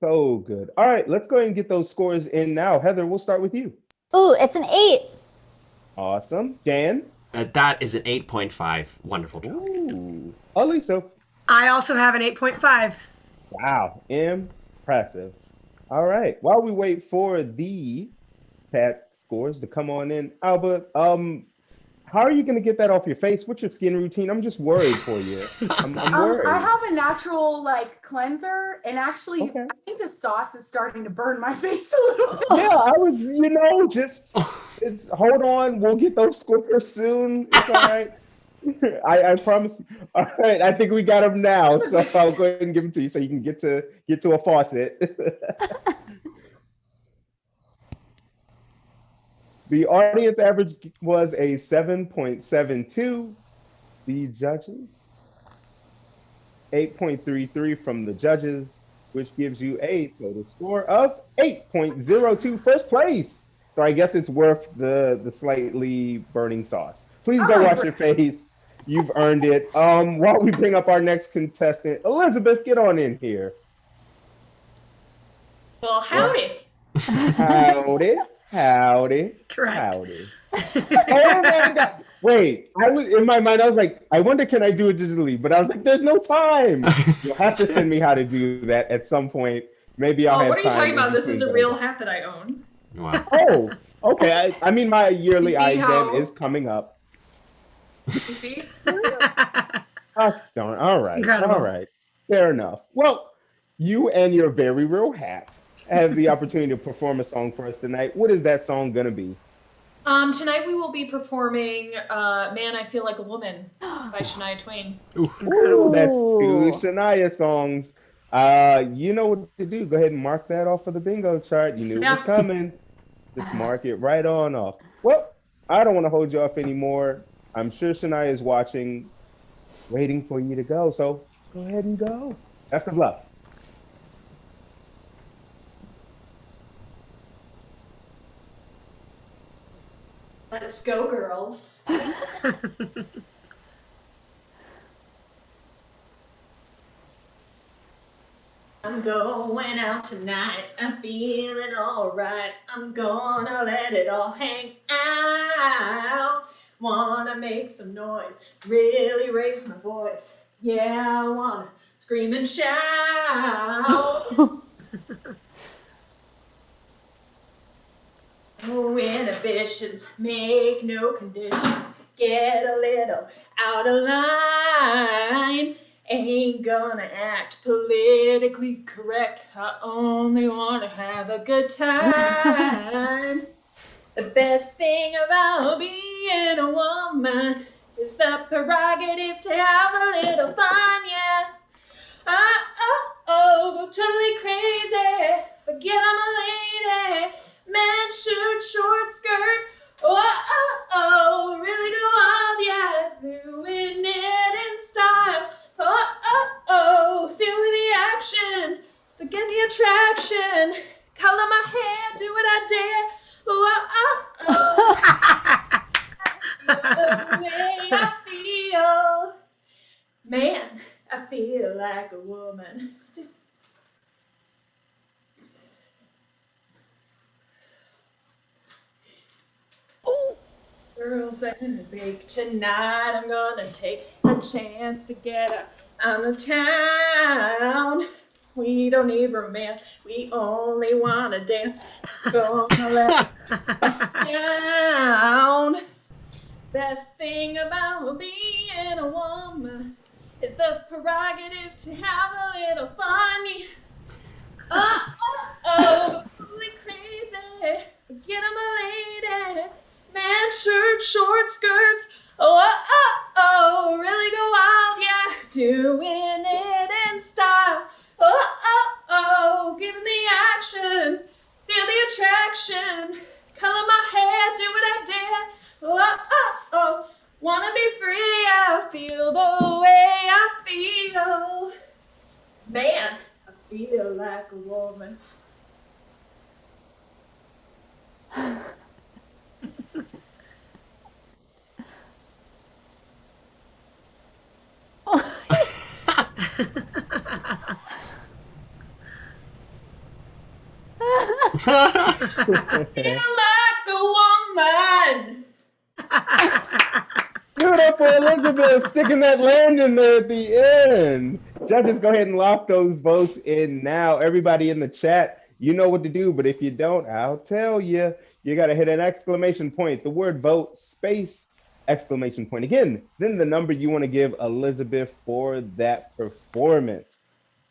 so good. All right, let's go ahead and get those scores in now. Heather, we'll start with you. Ooh, it's an 8. Awesome. Dan? That is an 8.5. Wonderful job. Ooh. Elisa? I also have an 8.5. Wow, impressive. All right, while we wait for the chat scores to come on in, Alba, how are you going to get that off your face? What's your skin routine? I'm just worried for you. I'm worried. I have a natural cleanser, and actually, I think the sauce is starting to burn my face a little. Yeah, I was, it's hold on. We'll get those scores soon. It's all right. I promise. All right, I think we got them now. So I'll go ahead and give them to you so you can get to a faucet. The audience average was a 7.72. The judges, 8.33 from the judges, which gives you a total score of 8.02. First place. So I guess it's worth the slightly burning sauce. Please go wash your face. You've earned it. While we bring up our next contestant, Elizabeth, get on in here. Well, howdy. Howdy. Correct. Howdy. Oh my God. Wait, I was in my mind, I was like, I wonder can I do it digitally? But I was like, there's no time. You'll have to send me how to do that at some point. Maybe I'll have time. What are you talking about? This is a between real those. hat that I own. Wow. Oh, okay. I mean, my yearly You see eye exam how- is coming up. You see? Oh, darn. All right. Incredible. All right. Fair enough. Well, you and your very real hat have the opportunity to perform a song for us tonight. What is that song going to be? Tonight we will be performing Man, I Feel Like a Woman by Shania Twain. Ooh, that's two Shania songs. You know what to do. Go ahead and mark that off of the bingo chart. You knew it was Yeah. coming. Just mark it right on off. Well, I don't want to hold you off anymore. I'm sure Shania is watching, waiting for you to go. So go ahead and go. Best of luck. Let's go, girls. I'm going out tonight. I'm feeling alright. I'm gonna let it all hang out. Wanna make some noise, really raise my voice. Yeah, I wanna scream and shout. No inhibitions, make no conditions. Get a little out of line. Ain't gonna act politically correct. I only wanna have a good time. The best thing about being a woman is the prerogative to have a little fun, yeah. Go totally crazy. Forget I'm a lady. Man, shirt, short skirt. Really go off, yeah. Doing it in style. Feel the action. Forget the attraction. Color my hair, do what I dare. like a woman. Girls in the bake tonight. I'm gonna take a chance to get out of town. We don't need romance. We only wanna dance. Gonna let down. Best thing about being a woman is the prerogative to have a little fun. Oh, fully crazy. Forget I'm a lady. Man shirt, short skirts. Oh, really go wild, yeah. Doing it in style. Oh, give me the action. Feel the attraction. Color my hair, do what I dare. Oh, wanna be free. I feel the way I feel. Man, I feel like a woman. Feel like a woman. Beautiful, Elizabeth, sticking that landing there at the end. Judges, go ahead and lock those votes in now. Everybody in the chat, you know what to do, but if you don't, I'll tell you. You got to hit an exclamation point, the word vote, space, exclamation point. Again, then the number you want to give Elizabeth for that performance.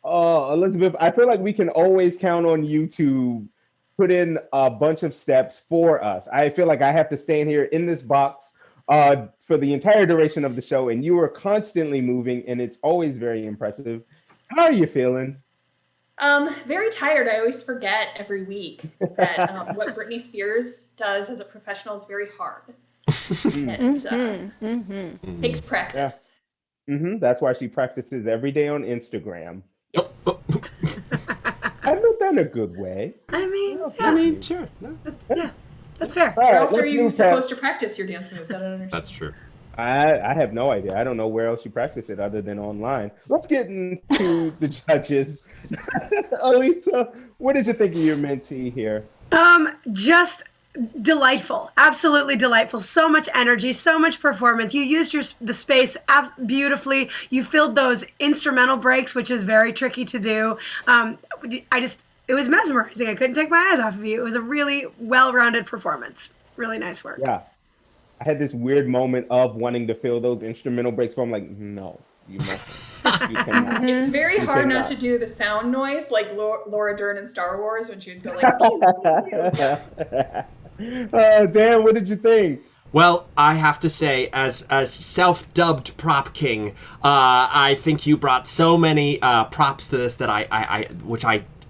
Oh, Elizabeth, I feel like we can always count on you to put in a bunch of steps for us. I feel like I have to stand here in this box for the entire duration of the show, and you are constantly moving, and it's always very impressive. How are you feeling? Very tired. I always forget every week that what Britney Spears does as a professional is very hard. And takes practice. Yeah. That's why she practices every day on Instagram. Yes. I meant that in a good way. I mean, sure. Yeah, that's fair. All right, Where else are let's you move supposed to practice your dance moves? I don't understand. That's true. I have no idea. I don't know where else you practice it other than online. Let's get into the judges. Elisa, what did you think of your mentee here? Just delightful, absolutely delightful. So much energy, so much performance. You used the space beautifully. You filled those instrumental breaks, which is very tricky to do. It was mesmerizing. I couldn't take my eyes off of you. It was a really well-rounded performance. Really nice work. Yeah. I had this weird moment of wanting to fill those instrumental breaks, but I'm like, no, you mustn't. You cannot. It's very You hard cannot. not to do the sound noise like Laura Dern in Star Wars when she would go like, Dan, what did you think? Well, I have to say, as self-dubbed prop king, I think you brought so many props to this that I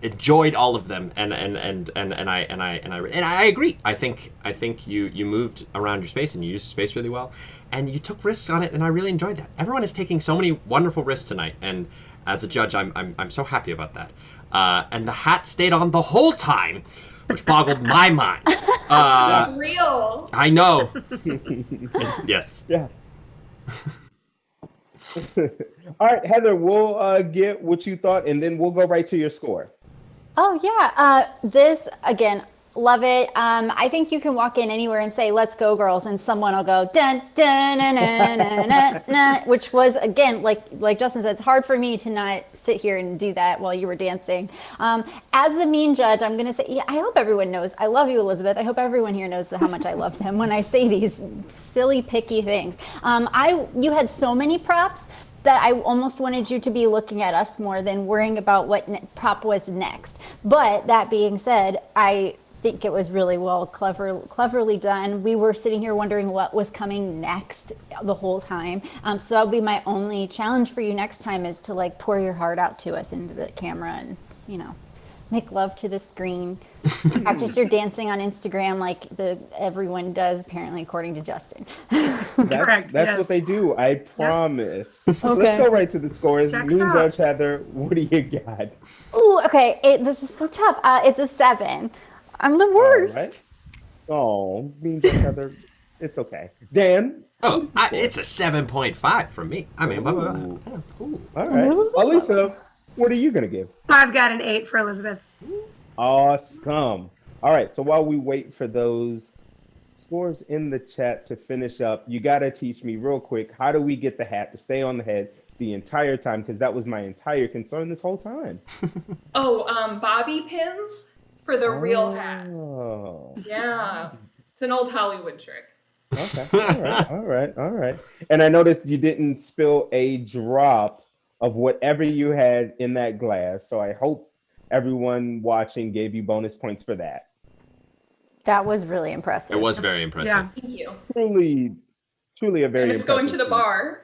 enjoyed all of them, and I agree. I think you moved around your space and you used space really well, and you took risks on it, and I really enjoyed that. Everyone is taking so many wonderful risks tonight, and as a judge, I'm so happy about that. And the hat stayed on the whole time, which boggled my mind. It's real. I know. Yes. Yeah. All right, Heather, we'll get what you thought, and then we'll go right to your score. Oh yeah, this again, love it. I think you can walk in anywhere and say, "Let's go, girls," and someone will go dun dun na na na na na, which was again like Justin said, it's hard for me to not sit here and do that while you were dancing. As the mean judge, I'm gonna say, yeah, I hope everyone knows I love you, Elizabeth. I hope everyone here knows how much I love them when I say these silly, picky things. You had so many props that I almost wanted you to be looking at us more than worrying about what prop was next. But that being said, I think it was really cleverly done. We were sitting here wondering what was coming next the whole time. So that'll be my only challenge for you next time, is to like pour your heart out to us into the camera and, make love to the screen. Practice your dancing on Instagram like everyone does, apparently, according to Justin. Correct. That's what they do. I promise. Okay. Let's go right to the scores. Checks Mean out. Judge Heather, what do you got? Ooh, okay. This is so tough. It's a 7. I'm the worst. All right. Oh, Mean Judge Heather, It's okay. Dan? Oh, it's a 7.5 from me. I mean, Ooh. All right. Alisa, what are you going to give? I've got an 8 for Elizabeth. Awesome. All right. So while we wait for those scores in the chat to finish up, you got to teach me real quick, how do we get the hat to stay on the head the entire time? Because that was my entire concern this whole time. Bobby pins for the real hat. Oh. Yeah. It's an old Hollywood trick. Okay. All right. And I noticed you didn't spill a drop of whatever you had in that glass. So I hope everyone watching gave you bonus points for that. That was really impressive. It was very impressive. Yeah. Thank you. Truly a very And it's going to the impressive bar.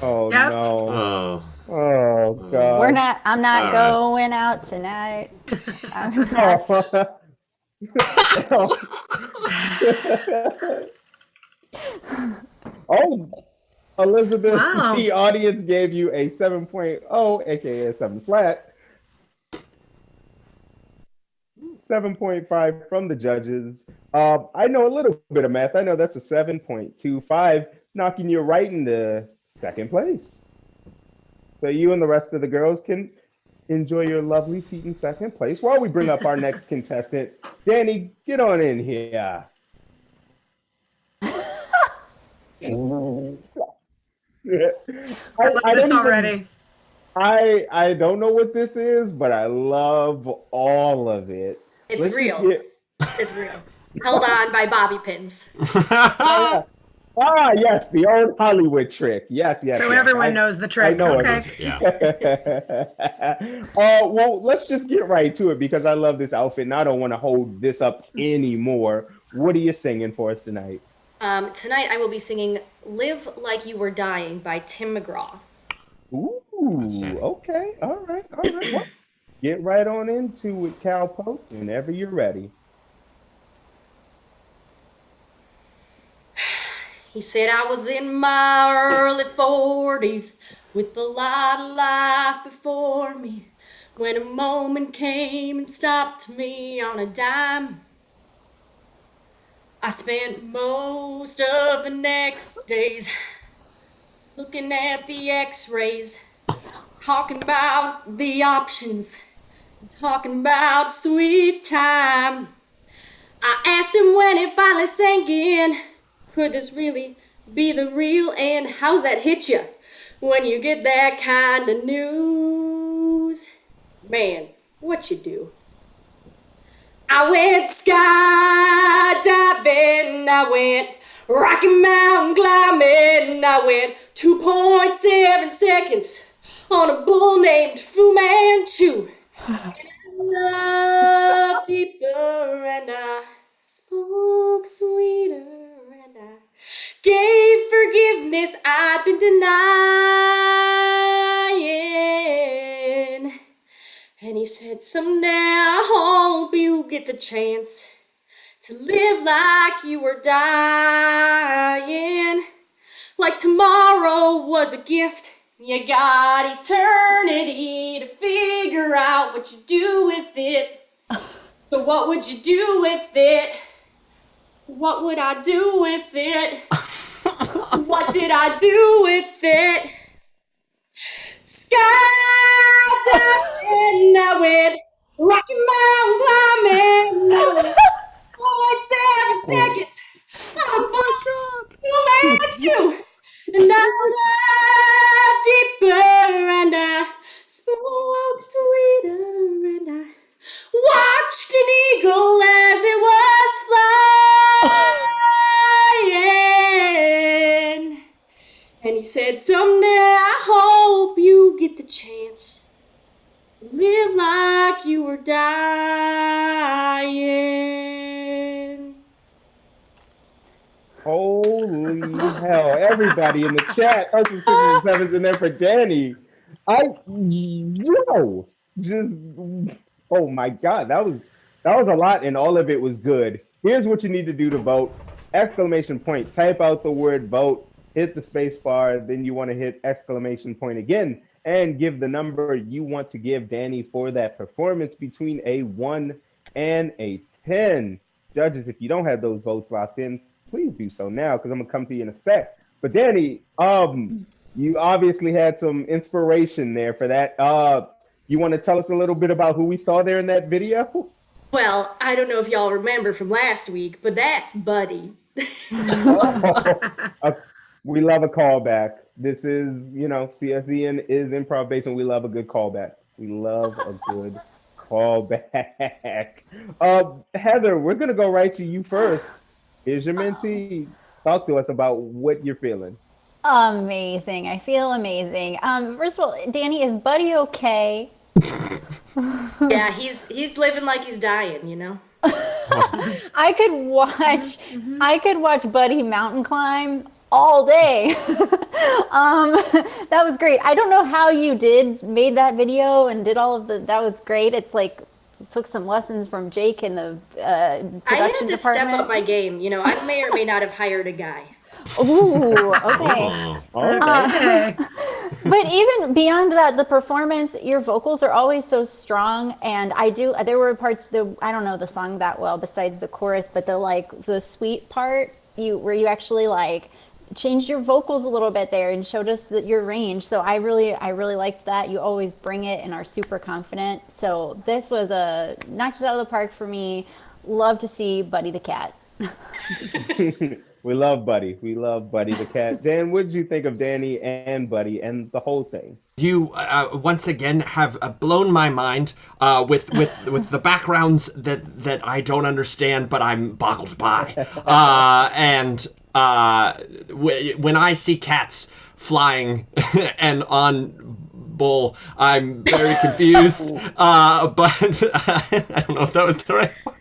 Oh Yep. no. Oh God. I'm not All going out tonight. I'm not- Oh, Elizabeth, Wow. the audience gave you a 7.0, aka a 7 flat. 7.5 from the judges. I know a little bit of math. I know that's a 7.25, knocking you right into second place. So you and the rest of the girls can enjoy your lovely seat in second place while we bring up our next contestant. Danny, get on in here. I love this already. I don't know what this is, but I love all of it. It's Let's just real. get- It's real. Held on by bobby pins. Yes, the old Hollywood trick. Yes. So everyone knows the trick. I know Okay. Well, let's just get right to it because I love this outfit and I don't want to hold this up anymore. What are you singing for us tonight? Tonight I will be singing Live Like You Were Dying by Tim McGraw. Ooh, okay. All right. Well, get right on into it, Cowpoke, whenever you're ready. He said I was in my early 40s with a lot of life before me when a moment came and stopped me on a dime. I spent most of the next days looking at the x-rays, talking about the options, talking about sweet time. I asked him when it finally sank in, could this really be the real end? How's that hit you when you get that kind of news? Man, what you do? I went skydiving, I went Rocky Mountain climbing, I went 2.7 seconds on a bull named Fu Manchu. And I loved deeper and I spoke sweeter and I gave forgiveness I'd been denying. And he said, someday I hope you get the chance to live like you were dying. Like tomorrow was a gift. You got eternity to figure out what you do with it. So what would you do with it? What would I do with it? What did I do with it? Skydiving, I went Rocky Mountain climbing, I went 0.7 seconds. Oh my God! At you, and I loved deeper, and I spoke sweeter, and I watched an eagle as it was flying. And he said, someday I hope you get the chance to live like you were dying. Holy hell. Everybody in the chat, us and 6s and 7s in there for Danny. Oh my God, that was a lot and all of it was good. Here's what you need to do to vote. Exclamation point, type out the word vote, hit the space bar, then you want to hit exclamation point again and give the number you want to give Danny for that performance between a 1 and a 10. judges, if you don't have those votes locked in, please do so now, because I'm gonna come to you in a sec. But Danny, you obviously had some inspiration there for that. You want to tell us a little bit about who we saw there in that video? Well, I don't know if y'all remember from last week, but that's Buddy. We love a callback. This is, CSEN is improv based, and we love a good callback. We love a good callback. Heather, we're gonna go right to you first. Here's your mentee. Talk to us about what you're feeling. Amazing. I feel amazing. First of all, Danny, is Buddy okay? Yeah, he's living like he's dying, you know? I could watch Buddy mountain climb all day. That was great. I don't know how you made that video and did all of that was great. It's like took some lessons from Jake in the production I had to department. step up my game. You know, I may or may not have hired a guy. Ooh, okay. Okay. But even beyond that, the performance, your vocals are always so strong, and there were parts, I don't know the song that well besides the chorus, but the sweet part, where you actually changed your vocals a little bit there and showed us your range. So I really liked that. You always bring it and are super confident. So this was knocked it out of the park for me. Love to see Buddy the cat. We love Buddy. We love Buddy the cat. Dan, what did you think of Danny and Buddy and the whole thing? You once again have blown my mind with the backgrounds that I don't understand, but I'm boggled by. When I see cats flying and on bull, I'm very confused. But I don't know if that was the right one.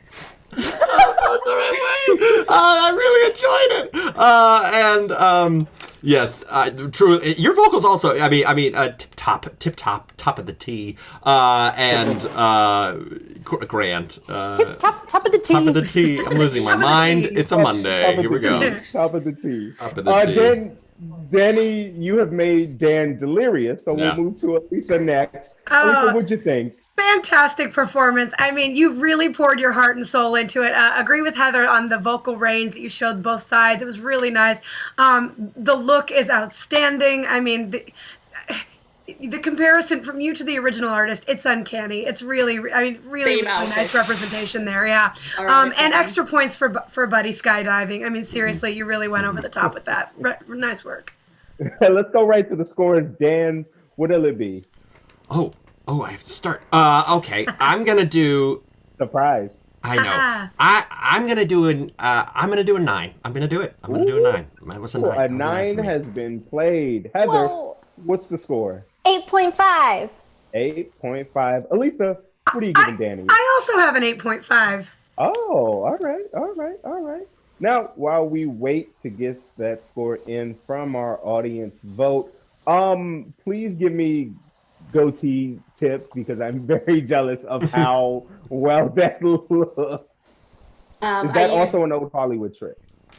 I really enjoyed it, yes, truly, your vocals also. I mean, tip top of the T, and Grant. Top of the T. Top of the T. I'm losing my mind. It's a Monday. Here we go. Top of the T. Top of the T. Danny, you have made Dan delirious, so we'll move to Elisa next. Elisa, what'd you think? Fantastic performance. I mean, you really poured your heart and soul into it. Agree with Heather on the vocal range that you showed both sides. It was really nice. The look is outstanding. I mean, the comparison from you to the original artist, it's uncanny. It's really nice representation there. Yeah. And extra points for Buddy skydiving. I mean, seriously, you really went over the top with that. Nice work. Let's go right to the scores. Dan, what'll it be? Oh, I have to start. Okay, I'm gonna do surprise. I know. I'm gonna do a 9. I'm gonna do it. I'm gonna do a 9. That was a 9. A 9 has been played. Heather, what's the score? 8.5. 8.5. Elisa, what are you giving Danny? I also have an 8.5. Oh, all right. Now, while we wait to get that score in from our audience vote, please give me goatee tips because I'm very jealous of how well that looks. Is that also an old Hollywood trick?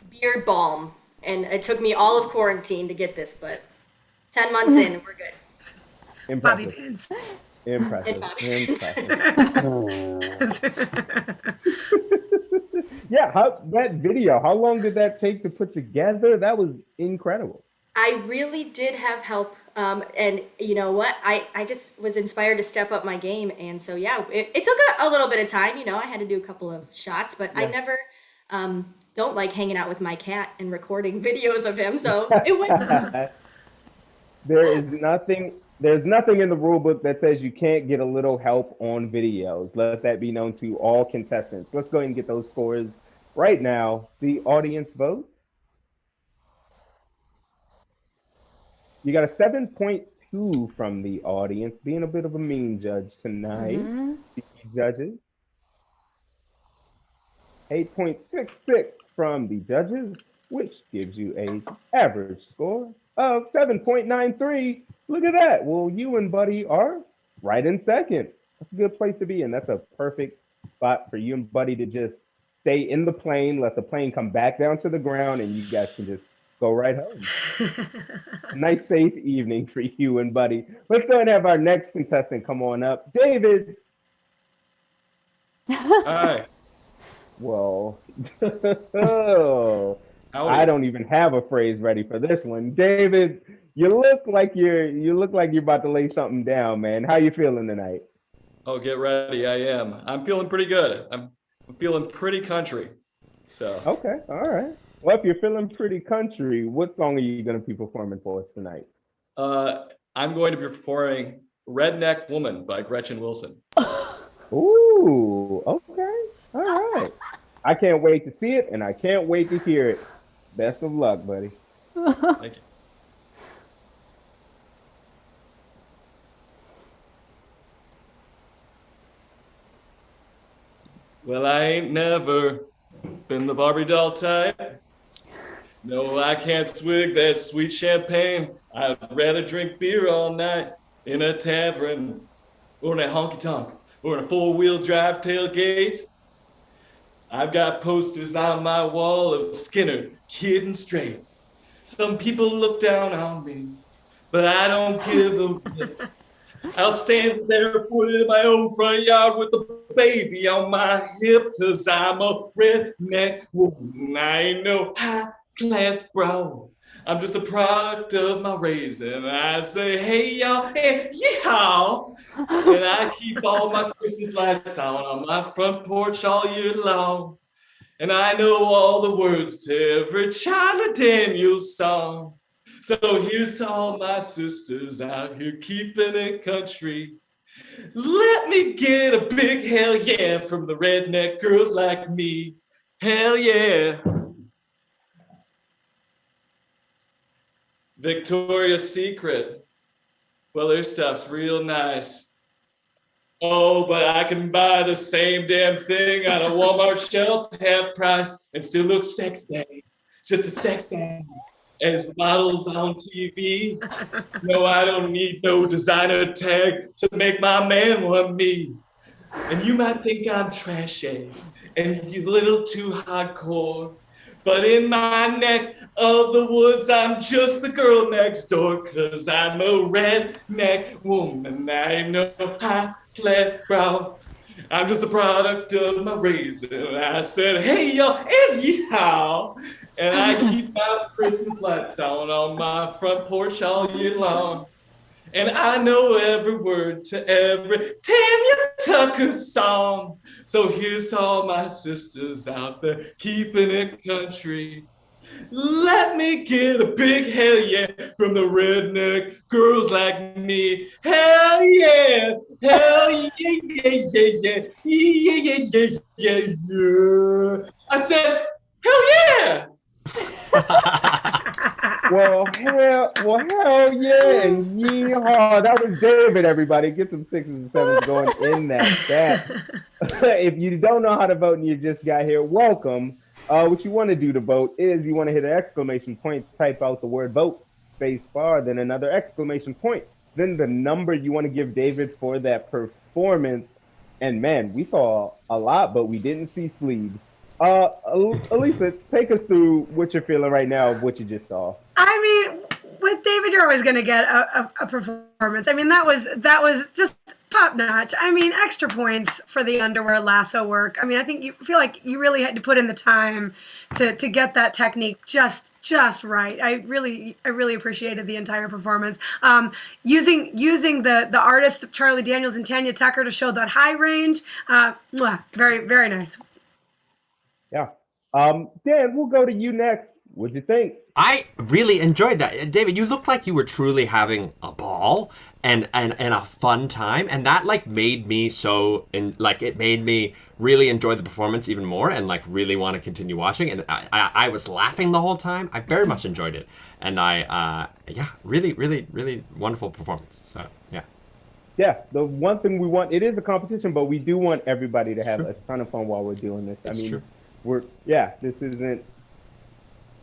Beard balm, and it took me all of quarantine to get this, but 10 months in, we're good. Impressive. Bobby pins. Impressive. That video, how long did that take to put together? That was incredible. I really did have help. And you know what? I just was inspired to step up my game. And so, yeah, it took a little bit of time. You know, I had to do a couple of shots, but I never don't like hanging out with my cat and recording videos of him. So it went. There's nothing in the rule book that says you can't get a little help on videos. Let that be known to all contestants. Let's go ahead and get those scores right now. The audience vote. You got a 7.2 from the audience, being a bit of a mean judge tonight. The judges. 8.66 from the judges, which gives you an average score of 7.93. Look at that. Well, you and Buddy are right in second. That's a good place to be in. That's a perfect spot for you and Buddy to just stay in the plane, let the plane come back down to the ground, and you guys can just go right home. Nice, safe evening for you and Buddy. Let's go and have our next contestant come on up. David. Hi. Well, I don't even have a phrase ready for this one. David, you look like you're about to lay something down, man. How you feeling tonight? Oh, get ready. I am. I'm feeling pretty good. I'm feeling pretty country. So. Okay, all right. Well, if you're feeling pretty country, what song are you going to be performing for us tonight? I'm going to be performing Redneck Woman by Gretchen Wilson. Ooh, okay. All right. I can't wait to see it, and I can't wait to hear it. Best of luck, buddy. Thank you. Well, I ain't never been the Barbie doll type. No, I can't swig that sweet champagne. I'd rather drink beer all night in a tavern or in a honky-tonk or in a four-wheel drive tailgate. I've got posters on my wall of Skinner, Kid and Straight. Some people look down on me, but I don't give a rip. I'll stand barefooted in my own front yard with a baby on my hip, 'cause I'm a redneck woman. I ain't no high-class bro. I'm just a product of my raising. I say, hey, y'all, and yeehaw. And I keep all my Christmas lights on my front porch all year long. And I know all the words to every Charlie Daniels song. So here's to all my sisters out here keeping it country. Let me get a big hell yeah from the redneck girls like me. Hell yeah. Victoria's Secret. Well, their stuff's real nice. Oh, but I can buy the same damn thing on a Walmart shelf, half price, and still look sexy. Just as sexy as models on TV. No, I don't need no designer tag to make my man want me. And you might think I'm trashy and you a little too hardcore. But in my neck of the woods, I'm just the girl next door, 'cause I'm a redneck woman. I ain't no high-class bro. I'm just a product of my raising. I said, hey, y'all, and yeehaw. And I keep my Christmas lights on my front porch all year long. And I know every word to every Tanya Tucker song. So here's to all my sisters out there keeping it country. Let me get a big hell yeah from the redneck girls like me. Hell yeah, hell yeah, yeah, yeah, yeah, yeah, yeah, yeah, yeah. I said, hell yeah. Well, hell yeah, and yeehaw. That was David, everybody. Get some 6s and 7s going in that chat. If you don't know how to vote and you just got here, welcome. What you want to do to vote is you want to hit an exclamation point, type out the word vote, space bar, then another exclamation point, then the number you want to give David for that performance. And man, we saw a lot, but we didn't see sleeves. Elisa, take us through what you're feeling right now of what you just saw. I mean, with David, you're always going to get a performance. I mean, that was just top notch. I mean, extra points for the underwear lasso work. I mean, I think you feel like you really had to put in the time to get that technique just right. I really appreciated the entire performance. Using the artists Charlie Daniels and Tanya Tucker to show that high range. Very, very nice. Yeah. Dan, we'll go to you next. What'd you think? I really enjoyed that. David, you looked like you were truly having a ball and a fun time. And that like made me it made me really enjoy the performance even more and like really want to continue watching. And I was laughing the whole time. I very much enjoyed it. And really, really, really wonderful performance. So yeah. Yeah, the one thing we want, it is a competition, but we do want everybody to have a ton of fun while we're doing this. It's true. This isn't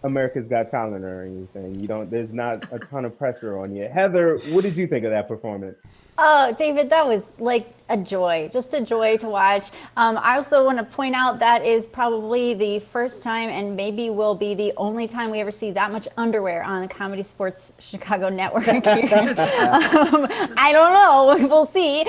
America's Got Talent or anything. There's not a ton of pressure on you. Heather, what did you think of that performance? Oh, David, that was like a joy, just a joy to watch. I also want to point out that is probably the first time and maybe will be the only time we ever see that much underwear on the Comedy Sports Chicago Network. I don't know, we'll see.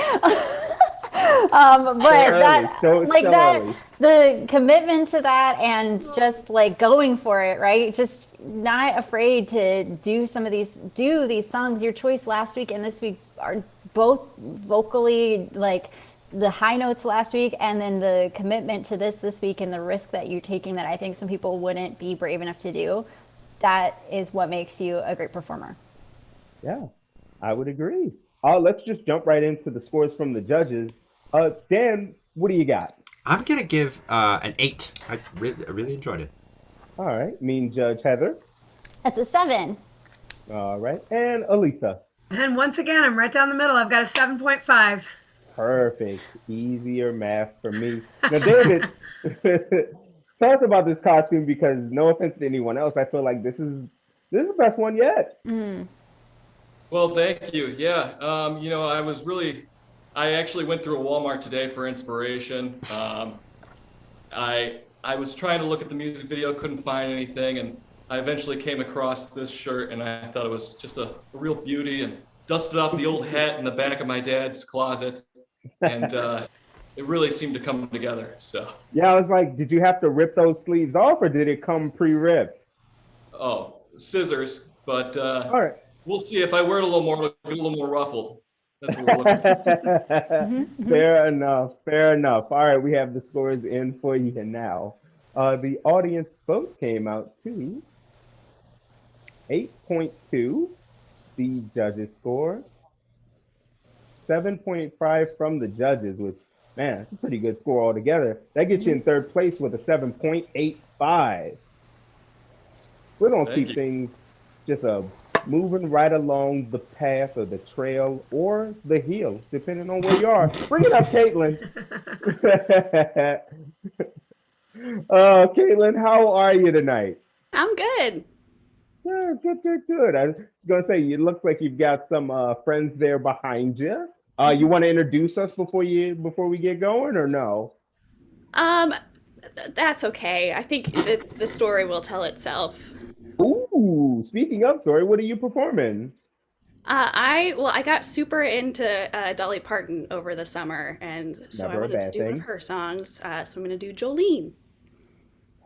But early, that, so like that, early. the commitment to that and just like going for it, right? Just not afraid to do these songs. Your choice last week and this week are both vocally like the high notes last week, and then the commitment to this week and the risk that you're taking that I think some people wouldn't be brave enough to do. That is what makes you a great performer. Yeah, I would agree. Let's just jump right into the scores from the judges. Dan, what do you got? I'm gonna give an 8. I really enjoyed it. All right, mean Judge Heather. That's a 7. All right, and Elisa. And once again, I'm right down the middle. I've got a 7.5. Perfect. Easier math for me. Now, David, tell us about this costume, because no offense to anyone else, I feel like this is the best one yet. Well, thank you. Yeah, I actually went through a Walmart today for inspiration. I was trying to look at the music video, couldn't find anything, and I eventually came across this shirt, and I thought it was just a real beauty, and dusted off the old hat in the back of my dad's closet, and it really seemed to come together. So. Yeah, I was like, did you have to rip those sleeves off, or did it come pre-ripped? Oh, scissors, but all right. We'll see. If I wear it a little more, it'll be a little more ruffled. That's what we're looking for. Fair enough. Fair enough. All right, we have the scores in for you now. The audience vote came out to 8.2. The judges score 7.5 from the judges, which, man, that's a pretty good score altogether. That gets you in third place with a 7.85. We're gonna keep things just moving right along the path or the trail or the hill, depending on where you are. Bring it up, Caitlin. Caitlin, how are you tonight? I'm good. Yeah, good. I was gonna say, it looks like you've got some friends there behind you. You want to introduce us before we get going, or no? That's okay. I think the story will tell itself. Ooh, speaking of story, what are you performing? I got super into Dolly Parton over the summer, and so I wanted to do one of her songs. So I'm gonna do Jolene.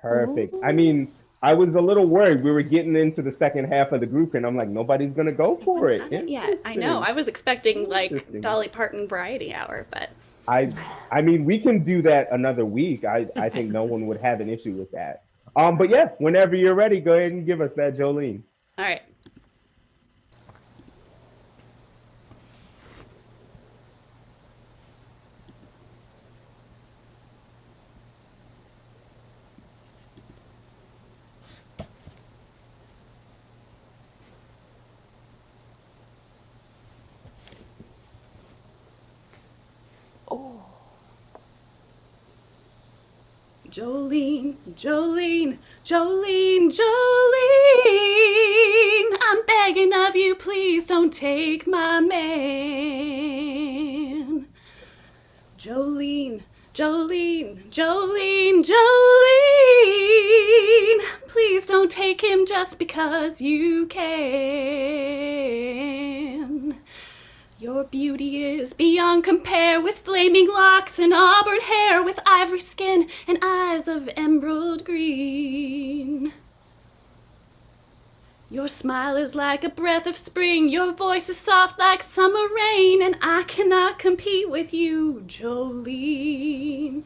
Perfect. I mean, I was a little worried. We were getting into the second half of the group, and I'm like, nobody's gonna go for it. Yeah, I know. I was expecting like Dolly Parton Variety Hour, but I mean, we can do that another week. I think no one would have an issue with that. But yeah, whenever you're ready, go ahead and give us that, Jolene. all right. Jolene, Jolene, Jolene, Jolene, I'm begging of you, please don't take my man. Jolene, Jolene, Jolene, Jolene, please don't take him just because you can. Your beauty is beyond compare, with flaming locks and auburn hair, with ivory skin and eyes of emerald green. Your smile is like a breath of spring, your voice is soft like summer rain, and I cannot compete with you, Jolene.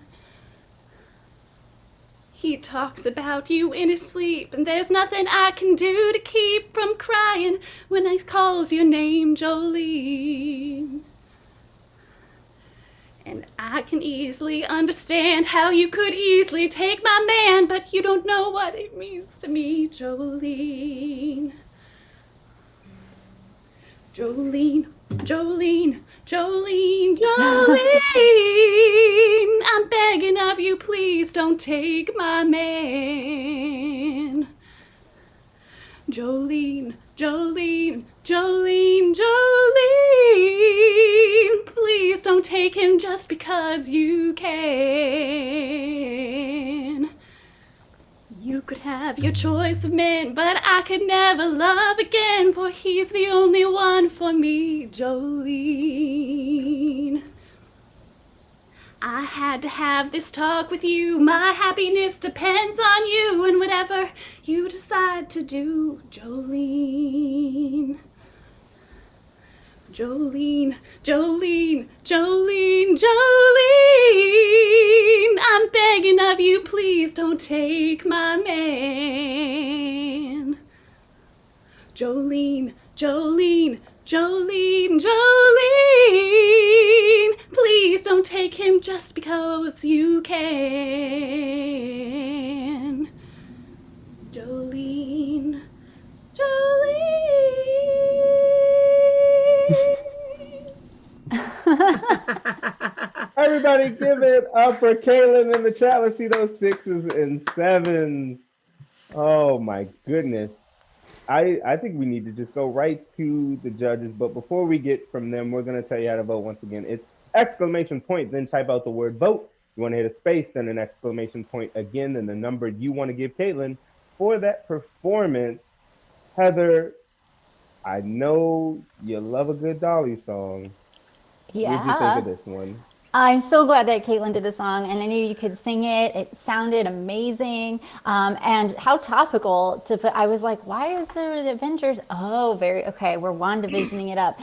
He talks about you in his sleep, and there's nothing I can do to keep from crying when he calls your name, Jolene. And I can easily understand how you could easily take my man, but you don't know what it means to me, Jolene. Jolene, Jolene, Jolene, Jolene, I'm begging of you, please don't take my man. Jolene, Jolene, Jolene, Jolene, please don't take him just because you can. You could have your choice of men, but I could never love again, for he's the only one for me, Jolene. I had to have this talk with you. My happiness depends on you and whatever you decide to do, Jolene. Jolene, Jolene, Jolene, Jolene. I'm begging of you, please don't take my man. Jolene, Jolene, Jolene, Jolene. Please don't take him just because you can. Jolene, Everybody give it up for Kaylin in the chat. Let's see those 6s and 7s. Oh my goodness. I think we need to just go right to the judges. But before we get from them, we're going to tell you how to vote once again. It's exclamation point, then type out the word vote. You want to hit a space, then an exclamation point again, then the number you want to give Caitlin for that performance. Heather, I know you love a good Dolly song. Yeah. What did you think of this one? I'm so glad that Caitlin did the song, and I knew you could sing it. It sounded amazing, and how topical to put. I was like, why is there an Avengers? Oh, very okay. We're WandaVisioning it up.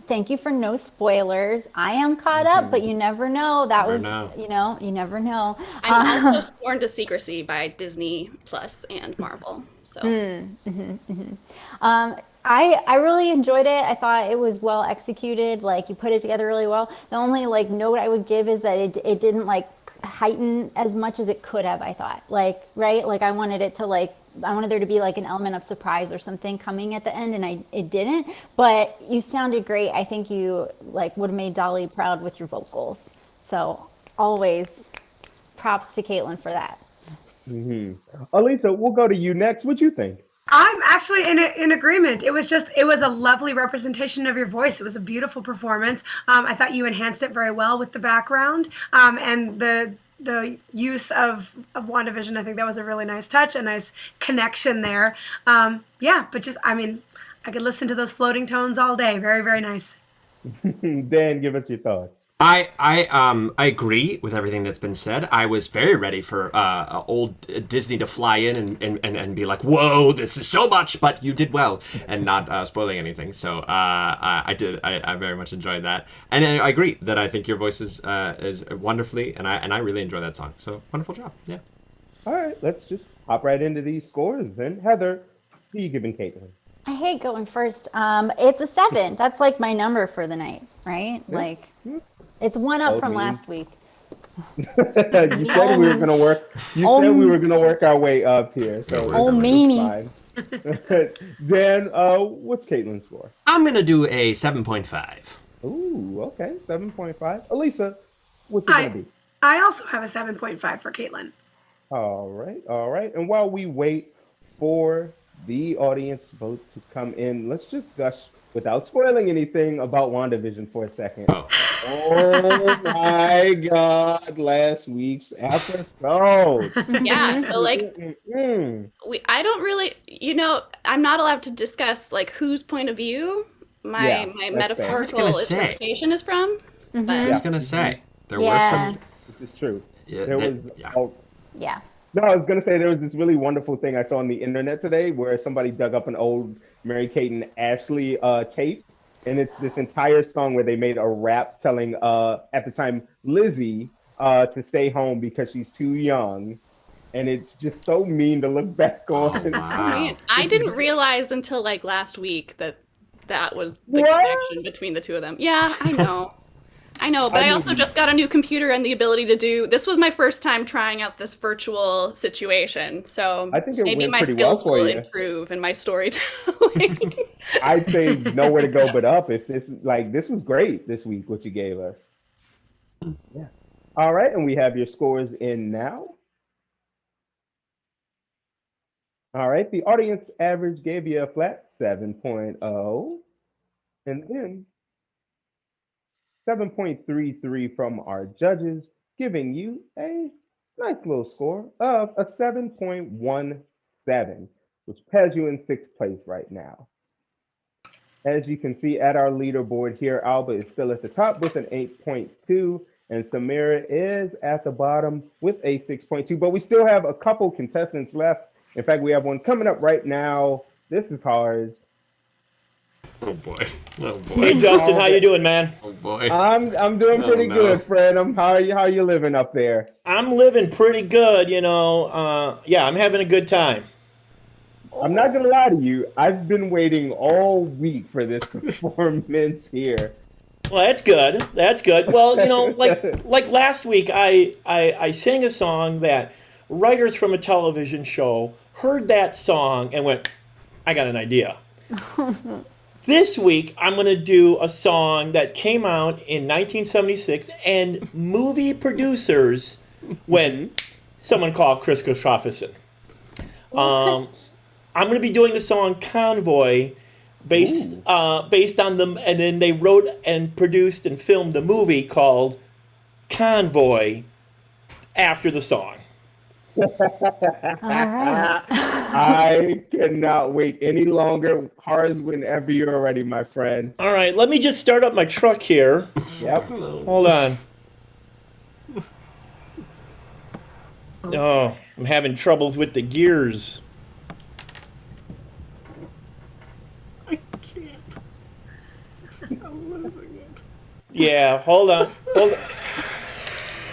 Thank you for no spoilers. I am caught up, but you never know. That was, you never know. I'm also sworn to secrecy by Disney Plus and Marvel. So. I really enjoyed it. I thought it was well executed. Like, you put it together really well. The only like note I would give is that it didn't like heighten as much as it could have, I thought. Like, right? Like, I wanted there to be like an element of surprise or something coming at the end, and it didn't. But you sounded great. I think you like would have made Dolly proud with your vocals. So always props to Caitlin for that. Elisa, we'll go to you next. What'd you think? I'm actually in agreement. It was a lovely representation of your voice. It was a beautiful performance. I thought you enhanced it very well with the background and the use of WandaVision. I think that was a really nice touch, a nice connection there. But I could listen to those floating tones all day. Very, very nice. Dan, give us your thoughts. I agree with everything that's been said. I was very ready for old Disney to fly in and be like, whoa, this is so much, but you did well, and not spoiling anything. So I very much enjoyed that, and I agree that I think your voice is wonderfully, and I really enjoy that song. So wonderful job. Yeah. All right, let's just hop right into these scores then. Heather, who are you giving Caitlin? I hate going first. It's a 7. That's like my number for the night, right? Yeah. Like, it's one up from last week. You said we were gonna work. You said we were gonna work our way up here. So meanie. Dan, what's Caitlin's score? I'm gonna do a 7.5. Ooh, okay, 7.5. Elisa, what's it gonna be? I also have a 7.5 for Caitlin. All right. And while we wait for the audience vote to come in, let's just gush without spoiling anything about WandaVision for a second. Oh my God, last week's episode. Yeah, so like, I don't really, I'm not allowed to discuss like whose point of view my metaphorical interpretation is from. But I was gonna say there were some. This is true. Yeah, No, I was gonna say there was this really wonderful thing I saw on the internet today where somebody dug up an old Mary-Kate and Ashley tape, and it's this entire song where they made a rap telling at the time Lizzie to stay home because she's too young, and it's just so mean to look back on. Man, I didn't realize until like last week that was the connection between the two of them. Yeah, I know. But I also just got a new computer and the ability to do. This was my first time trying out this virtual situation, so I think maybe my skills will improve in my storytelling. I'd say nowhere to go but up. If this was great this week, what you gave us. Yeah. All right, and we have your scores in now. All right, the audience average gave you a flat 7.0, and then 7.33 from our judges, giving you a nice little score of a 7.17, which has you in 6th place right now. As you can see at our leaderboard here, Alba is still at the top with an 8.2, And Samira is at the bottom with a 6.2, but we still have a couple contestants left. In fact, we have one coming up right now. This is Hars. Oh boy. Oh boy. Hey Justin, how you doing, man? Oh boy. I'm doing pretty good, Fred. How you living up there? I'm living pretty good, you know. Yeah, I'm having a good time. I'm not gonna lie to you. I've been waiting all week for this performance here. Well, that's good. That's good. Well, you know, like last week, I sang a song that writers from a television show heard that song and went, I got an idea. This week, I'm going to do a song that came out in 1976, and movie producers went, someone called Chris Christopherson. I'm going to be doing the song Convoy based on them, and then they wrote and produced and filmed a movie called Convoy after the song. All right. I cannot wait any longer. Hars, whenever you're ready, my friend. All right, let me just start up my truck here. Yep. Hold on. Oh, I'm having troubles with the gears. I'm losing it. Yeah, hold on.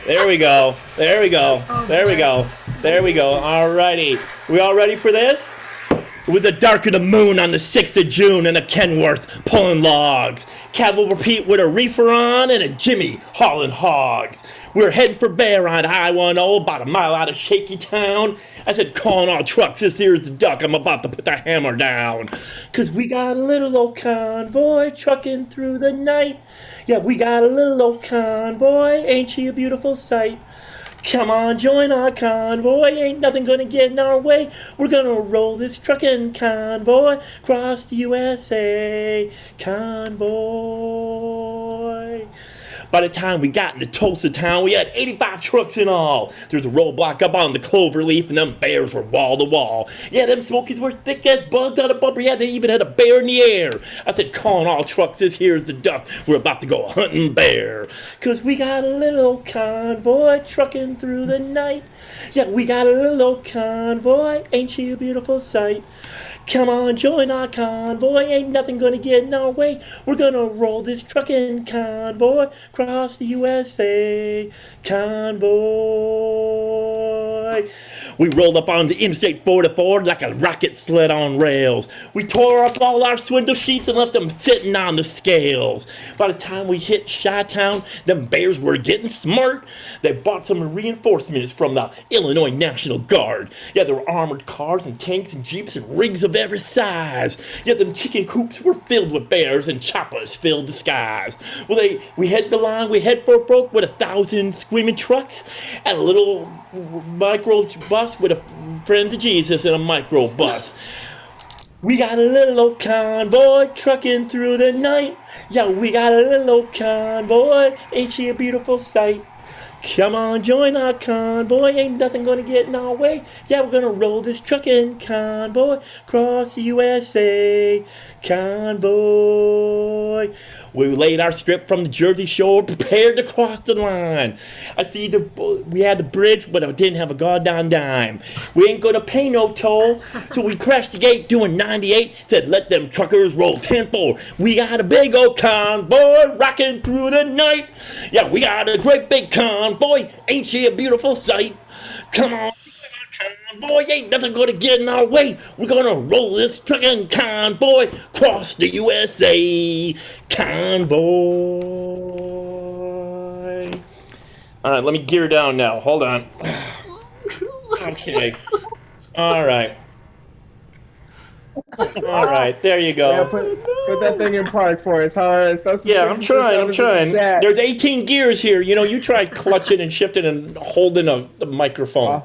There we go. There we go. There we go. There we go. Alrighty. We all ready for this? It was the dark of the moon on the 6th of June in a Kenworth pulling logs. Cab will repeat with a reefer on and a Jimmy hauling hogs. We were heading for Bear on I-10, about a mile out of Shaky Town. I said, calling all trucks, this here's the duck, I'm about to put the hammer down. 'Cause we got a little old convoy trucking through the night. Yeah, we got a little old convoy, ain't she a beautiful sight? Come on, join our convoy, ain't nothing gonna get in our way. We're gonna roll this trucking convoy across the USA. Convoy. By the time we got into Tulsa town, we had 85 trucks in all. There's a roadblock up on the Cloverleaf, and them bears were wall to wall. Yeah, them smokies were thick as bugs out of bumper. Yeah, they even had a bear in the air. I said, calling all trucks, this here's the duck. We're about to go hunting bear. 'Cause we got a little convoy trucking through the night. Yeah, we got a little convoy, ain't she a beautiful sight? Come on, join our convoy, ain't nothing gonna get in our way. We're gonna roll this trucking convoy across the USA. Convoy. We rolled up on the Interstate 44 like a rocket sled on rails. We tore up all our swindle sheets and left them sitting on the scales. By the time we hit Chi-Town, them bears were getting smart. They bought some reinforcements from the Illinois National Guard. Yeah, there were armored cars and tanks and jeeps and rigs of every size. Yeah, them chicken coops were filled with bears and choppers filled the skies. Well, we head the line, we head for broke with 1,000 screaming trucks and a little micro bus with a friend of Jesus in a micro bus. We got a little old convoy trucking through the night. Yeah, we got a little old convoy, ain't she a beautiful sight? Come on, join our convoy, ain't nothing gonna get in our way. Yeah, we're gonna roll this trucking convoy across the USA. Convoy. We laid our strip from the Jersey Shore, prepared to cross the line. I see we had the bridge, but I didn't have a goddamn dime. We ain't gonna pay no toll, so we crashed the gate doing 98. Said, let them truckers roll 10-4. We got a big old convoy rocking through the night. Yeah, we got a great big convoy. Ain't she a beautiful sight? Come on. Convoy, ain't nothing gonna get in our way. We're gonna roll this trucking convoy across the USA. Convoy. All right, let me gear down now. Hold on. Okay. All right. All right, there you go. Yeah, put that thing in park for us, Horace. Yeah, I'm trying. There's 18 gears here. You know, you try clutching and shifting and holding the microphone.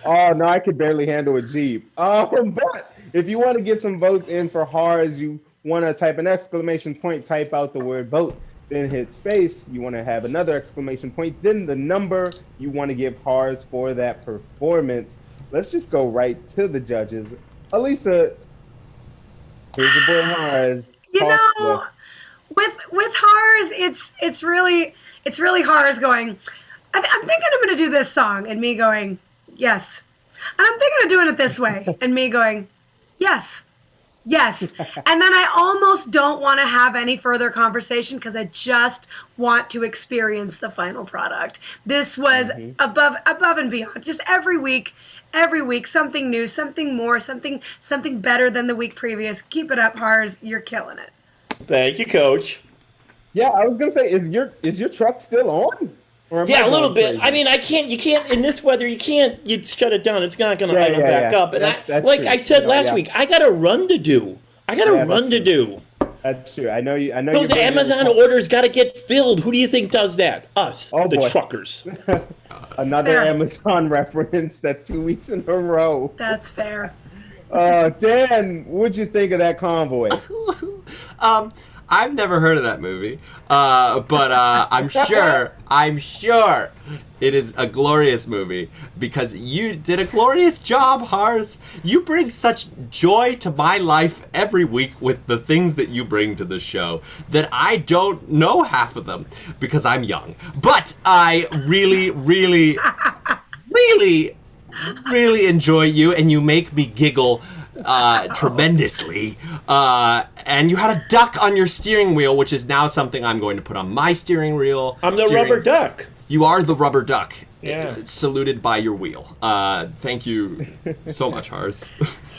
Oh, no, I could barely handle a Jeep. But if you want to get some votes in for Hars, you want to type an exclamation point, type out the word vote, then hit space. You want to have another exclamation point, then the number you want to give Hars for that performance. Let's just go right to the judges. Elisa, here's your boy Hars. You know, with Hars, it's really Hars going, I'm thinking I'm going to do this song, and me going, yes. And I'm thinking of doing it this way, and me going, yes. Yes. And then I almost don't want to have any further conversation because I just want to experience the final product. This was above and beyond. Just every week, something new, something more, something better than the week previous. Keep it up, Hars. You're killing it. Thank you, Coach. Yeah, I was gonna say, is your truck still on? Or am I Yeah, a little going bit. crazy? I mean, you can't in this weather. You shut it down. It's not going to idle back up. And That's like true. I said You know, last week, I got a run to do. That's true. I know you. Those Amazon orders got to get filled. Who do you think does that? Us, the boy. truckers. Another Fair. Amazon reference. That's 2 weeks in a row. That's fair. Dan, what'd you think of that convoy? I've never heard of that movie, but I'm sure it is a glorious movie because you did a glorious job, Hars. You bring such joy to my life every week with the things that you bring to the show that I don't know half of them because I'm young. But I really, really, really, really enjoy you, and you make me giggle tremendously. And you had a duck on your steering wheel, which is now something I'm going to put on my steering wheel. I'm the rubber duck. You are the rubber duck. Yeah. Saluted by your wheel. Thank you so much, Hars.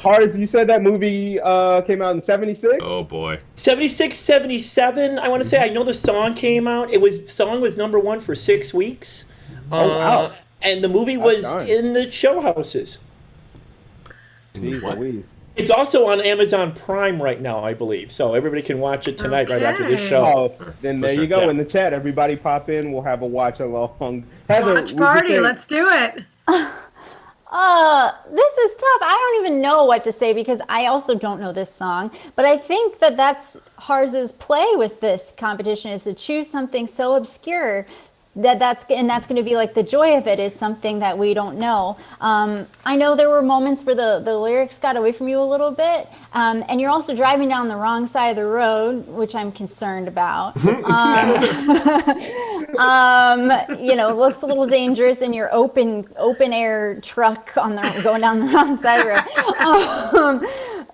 Hars, you said that movie came out in 76? Oh boy. 76, 77, I want to say. I know the song came out. Song was #1 for 6 weeks. Oh, wow. And the movie was done. in the show houses. Jeez Louise. It's also on Amazon Prime right now, I believe. So everybody can watch it tonight right after this show. Oh, then there you go. Yeah. In the chat, everybody pop in. We'll have a watch along. Heather, Watch party. Let's do it. This is tough. I don't even know what to say because I also don't know this song. But I think that's Hars's play with this competition is to choose something so obscure that's going to be like the joy of it is something that we don't know. I know there were moments where the lyrics got away from you a little bit, and you're also driving down the wrong side of the road, which I'm concerned about. It looks a little dangerous in your open air truck going down the wrong side of the road.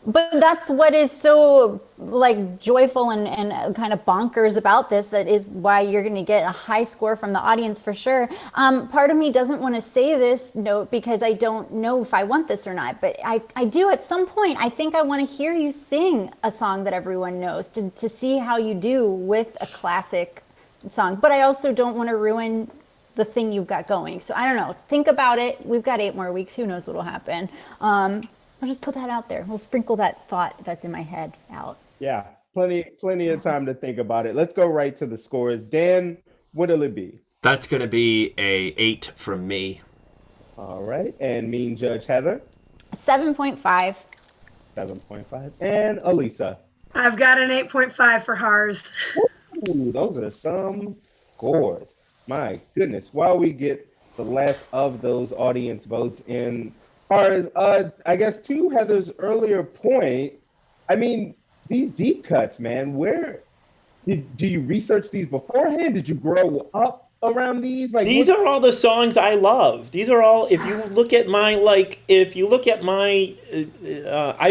But that's what is so like joyful and kind of bonkers about this. That is why you're going to get a high score from the audience for sure. Part of me doesn't want to say this note because I don't know if I want this or not. But I do at some point. I think I want to hear you sing a song that everyone knows to see how you do with a classic song. But I also don't want to ruin the thing you've got going. So I don't know. Think about it. We've got 8 more weeks. Who knows what'll happen? I'll just put that out there. We'll sprinkle that thought that's in my head out. Yeah, plenty of time to think about it. Let's go right to the scores. Dan, what'll it be? That's going to be a 8 from me. All right. And Mean Judge Heather? 7.5. 7.5. And Elisa? I've got an 8.5 for Hars. Ooh, those are some scores. My goodness. While we get the last of those audience votes in, Hars, I guess to Heather's earlier point, I mean, these deep cuts, man, do you research these beforehand? Did you grow up around these? Like these are all the songs I love. These are all, if you look at my, I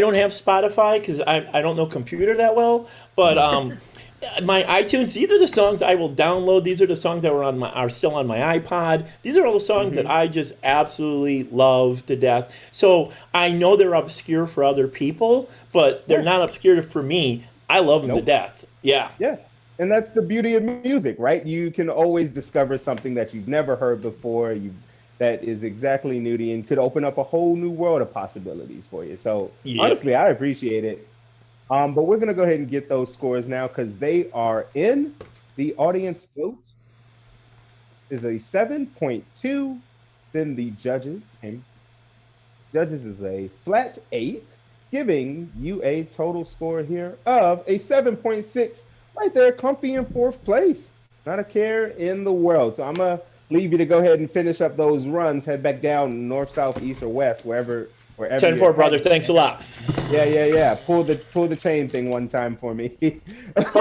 don't have Spotify because I don't know computer that well, but my iTunes, these are the songs I will download. These are the songs that are still on my iPod. These are all the songs that I just absolutely love to death. So I know they're obscure for other people, but they're not obscure for me. I love them to death. Yeah. Yeah. And that's the beauty of music, right? You can always discover something that you've never heard before, that is exactly new to you and could open up a whole new world of possibilities for you. So honestly, I appreciate it. But we're going to go ahead and get those scores now because they are in. The audience vote is a 7.2. Then the judges is a flat 8, giving you a total score here of a 7.6. Right there, comfy in 4th place. Not a care in the world. So I'm going to leave you to go ahead and finish up those runs. Head back down north, south, east, or west, wherever Wherever 10-4, you're brother. at. Thanks a lot. Yeah. Pull the chain thing one time for me. There we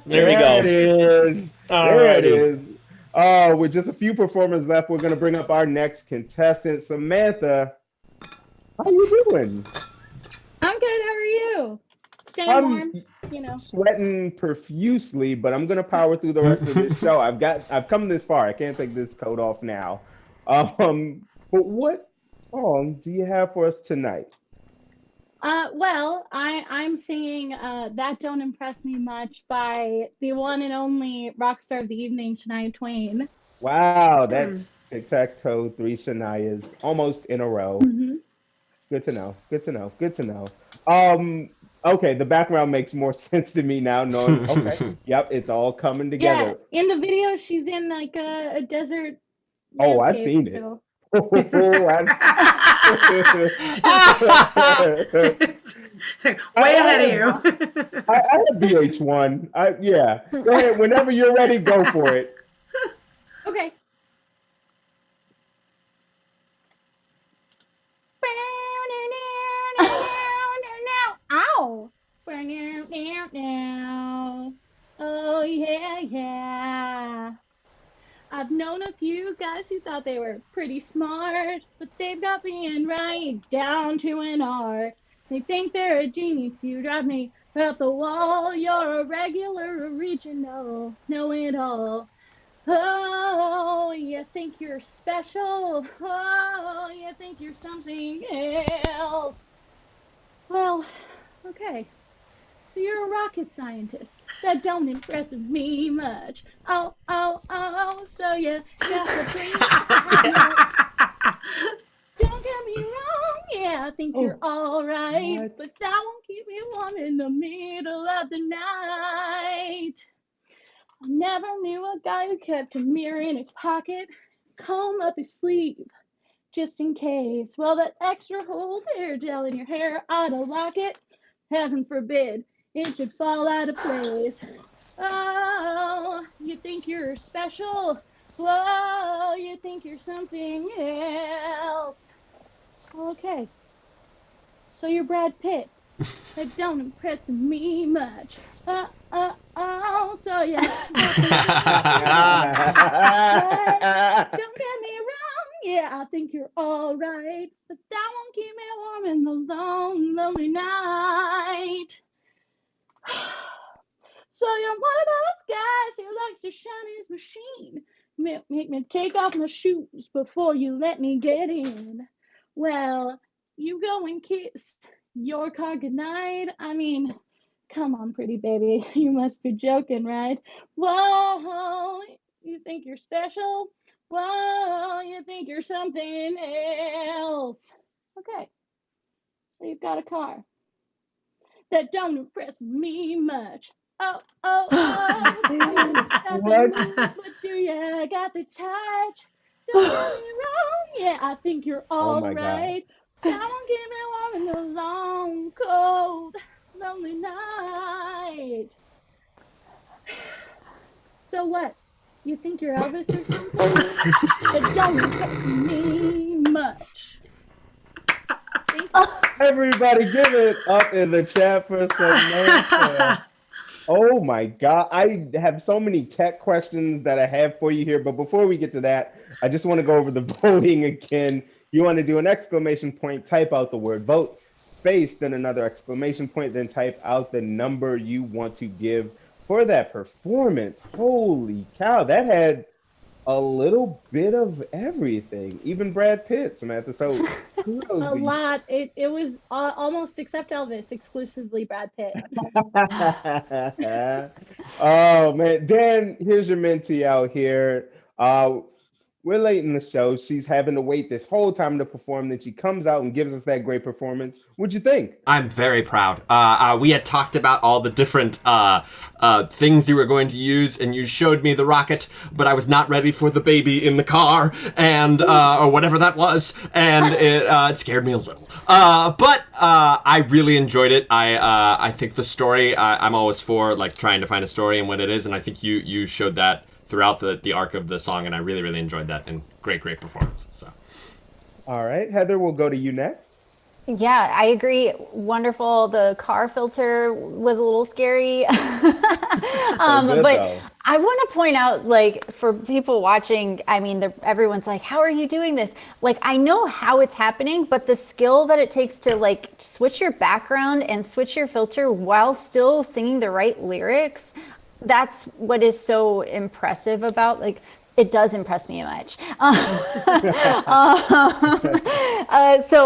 go. It is. There it Alrighty. is. Oh, with just a few performers left, we're gonna bring up our next contestant, Samantha. How you doing? I'm good. How are you? Staying I'm warm, you know. sweating profusely, but I'm gonna power through the rest of this show. I've come this far. I can't take this coat off now. But what song do you have for us tonight? Well, I'm singing "That Don't Impress Me Much" by the one and only rock star of the evening, Shania Twain. Wow, that's tic-tac-toe, 3 Shanias, almost in a row. Good to know. Okay, the background makes more sense to me now, knowing, okay, yep, it's all coming Yeah, together. in the video, she's in like a desert Oh, I've landscape, seen it. so. Way ahead of you. I have VH1. Yeah. Go ahead. Whenever you're ready, go for it. Okay. Ow! Oh yeah. I've known a few guys who thought they were pretty smart, but they've got being right down to an art. They think they're a genius, you drive me up the wall. You're a regular, original, know it all. Oh, you think you're special. Oh, you think you're something else. Well, okay. So you're a rocket scientist. That don't impress me much. Oh, so you got the brain. Don't get me wrong, yeah, I think you're all right. But that won't keep me warm in the middle of the night. I never knew a guy who kept a mirror in his pocket, comb up his sleeve, just in case. Well, that extra hold hair gel in your hair ought to lock it. Heaven forbid it should fall out of place. Oh, you think you're special? Whoa, you think you're something else. Okay, so you're Brad Pitt. That don't impress me much. So yeah. Don't get me wrong, yeah, I think you're all right, but that won't keep me warm in the long, lonely night. So you're one of those guys who likes to shine his machine. Make me take off my shoes before you let me get in. Well, you go and kiss your car goodnight. I mean, come on, pretty baby. You must be joking, right? Whoa, you think you're special? Whoa, you think you're something else. Okay, so you've got a car. That don't impress me much. Oh. What? But do ya got the touch? Don't get me wrong, yeah, I think you're all my God. right. That won't keep me warm in the long, cold, lonely night. So what? You think you're Elvis or something? That don't impress me much. Everybody give it up in the chat for Samantha. Oh my God. I have so many tech questions that I have for you here, but before we get to that, I just want to go over the voting again. You want to do an exclamation point, type out the word vote, space, then another exclamation point, then type out the number you want to give for that performance. Holy cow, that had a little bit of everything, even Brad Pitt, Samantha. So kudos A to you. lot. It was almost except Elvis, exclusively Brad Pitt. Oh man, Dan, here's your mentee out here. We're late in the show. She's having to wait this whole time to perform. Then she comes out and gives us that great performance. What'd you think? I'm very proud. We had talked about all the different things you were going to use, and you showed me the rocket, but I was not ready for the baby in the car, and or whatever that was, and it scared me a little. But I really enjoyed it. I think the story. I'm always for like trying to find a story and what it is, and I think you showed that throughout the arc of the song, and I really enjoyed that, and great performance. So. All right, Heather, we'll go to you next. Yeah, I agree. Wonderful. The car filter was a little scary. Good, But though. I want to point out, like, for people watching, I mean, everyone's like, how are you doing this? Like, I know how it's happening, but the skill that it takes to, like, switch your background and switch your filter while still singing the right lyrics, that's what is so impressive about, like, it does impress me much. So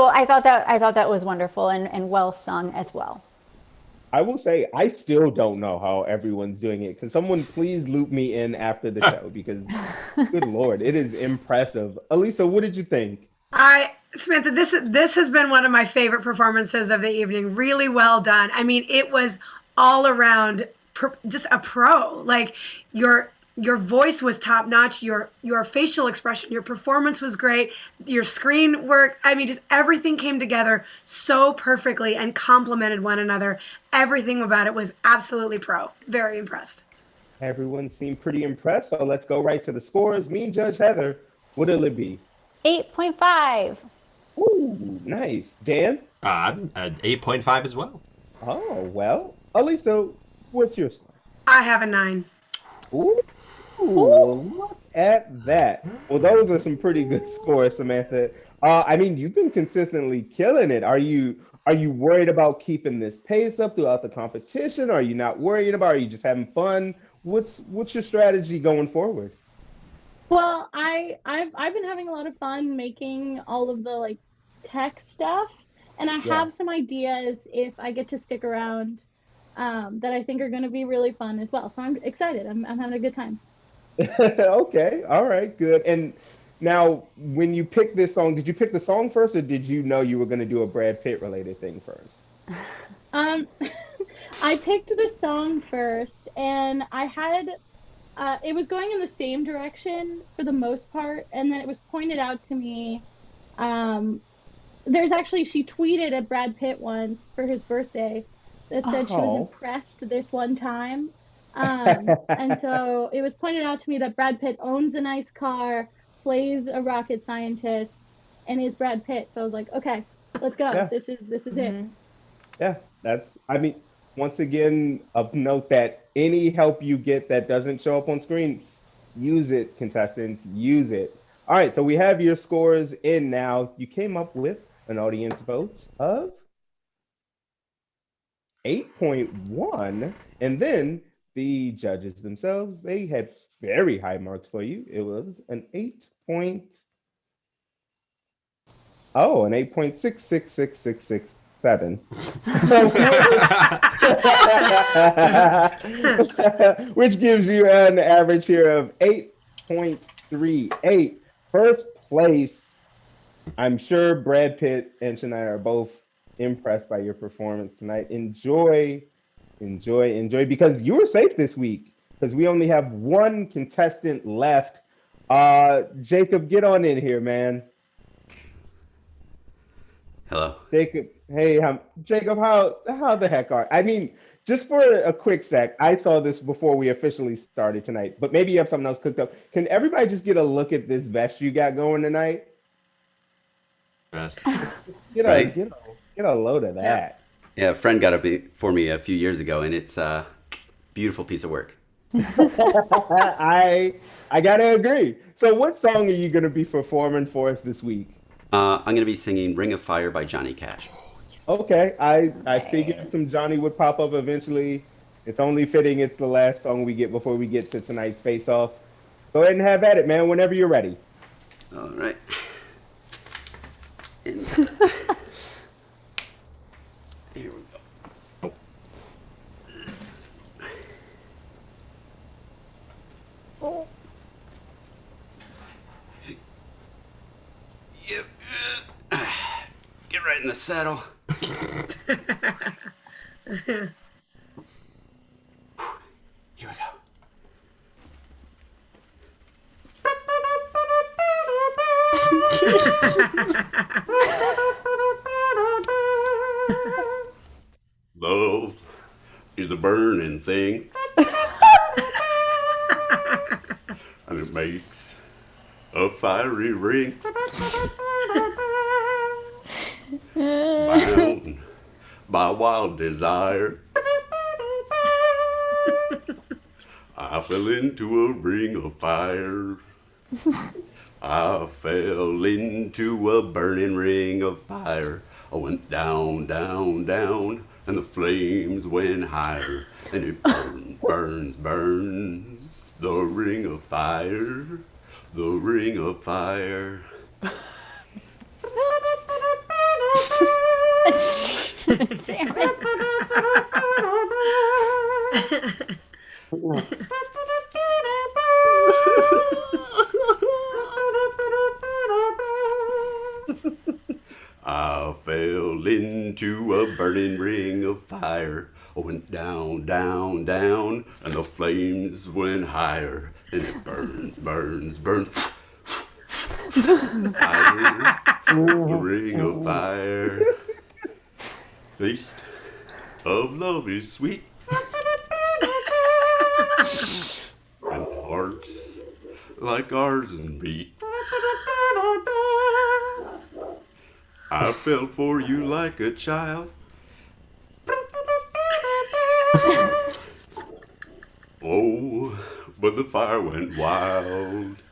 I thought that was wonderful and well sung as well. I will say I still don't know how everyone's doing it. Can someone please loop me in after the show? Because good Lord, it is impressive. Elisa, what did you think? Samantha, this has been one of my favorite performances of the evening. Really well done. I mean, it was all around just a pro. Like your voice was top notch. Your facial expression, your performance was great. Your screen work, I mean, just everything came together so perfectly and complemented one another. Everything about it was absolutely pro. Very impressed. Everyone seemed pretty impressed, so let's go right to the scores. Me and Judge Heather, what'll it be? 8.5. Ooh, nice. Dan? I'm at 8.5 as well. Oh, well. Elisa, what's your score? I have a 9. Ooh, look at that. Well, those are some pretty good scores, Samantha. I mean, you've been consistently killing it. Are you worried about keeping this pace up throughout the competition? Are you not worried about? Are you just having fun? What's your strategy going forward? Well, I've been having a lot of fun making all of the like tech stuff, and I have some ideas if I get to stick around that I think are going to be really fun as well. So I'm excited. I'm having a good time. Okay, all right, good. And now, when you picked this song, did you pick the song first, or did you know you were going to do a Brad Pitt related thing first? I picked the song first, and I had it was going in the same direction for the most part, and then it was pointed out to me. She tweeted at Brad Pitt once for his birthday that said she was impressed this one time. And so it was pointed out to me that Brad Pitt owns a nice car, plays a rocket scientist, and is Brad Pitt. So I was like, okay, let's go. Yeah. This is it. Yeah, I mean, once again, of note that any help you get that doesn't show up on screen, use it, contestants, use it. All right, so we have your scores in now. You came up with an audience vote of 8.1, and then the judges themselves, they had very high marks for you. It was an 8.66667. Which gives you an average here of 8.38. First place. I'm sure Brad Pitt and Shania are both impressed by your performance tonight. Enjoy, because you were safe this week, because we only have one contestant left. Jacob, get on in here, man. Hello. Jacob, hey, Jacob, how the heck are? I mean, just for a quick sec, I saw this before we officially started tonight, but maybe you have something else cooked up. Can everybody just get a look at this vest you got going tonight? Best. Get a load of that. Yeah, a friend got it for me a few years ago, and it's a beautiful piece of work. I gotta agree. So what song are you gonna be performing for us this week? I'm going to be singing Ring of Fire by Johnny Cash. Okay, I figured some Johnny would pop up eventually. It's only fitting it's the last song we get before we get to tonight's face-off. Go ahead and have at it, man, whenever you're ready. All right. And, here we go. Oh. Yep. Get right in the saddle. Here we go. Love is a burning thing, and it makes a fiery ring. bound by wild desire. I fell into a ring of fire. I fell into a burning ring of fire. I went down, down, down, and the flames went higher. And it burns, burns, burns. The ring of fire, the ring of fire. Damn it. I fell into a burning ring of fire. I went down, down, down, and the flames went higher. And it burns, burns, burns. Fire, the ring of fire. Taste of love is sweet. And hearts like ours and beat. I fell for you like a child. Oh, but the fire went wild.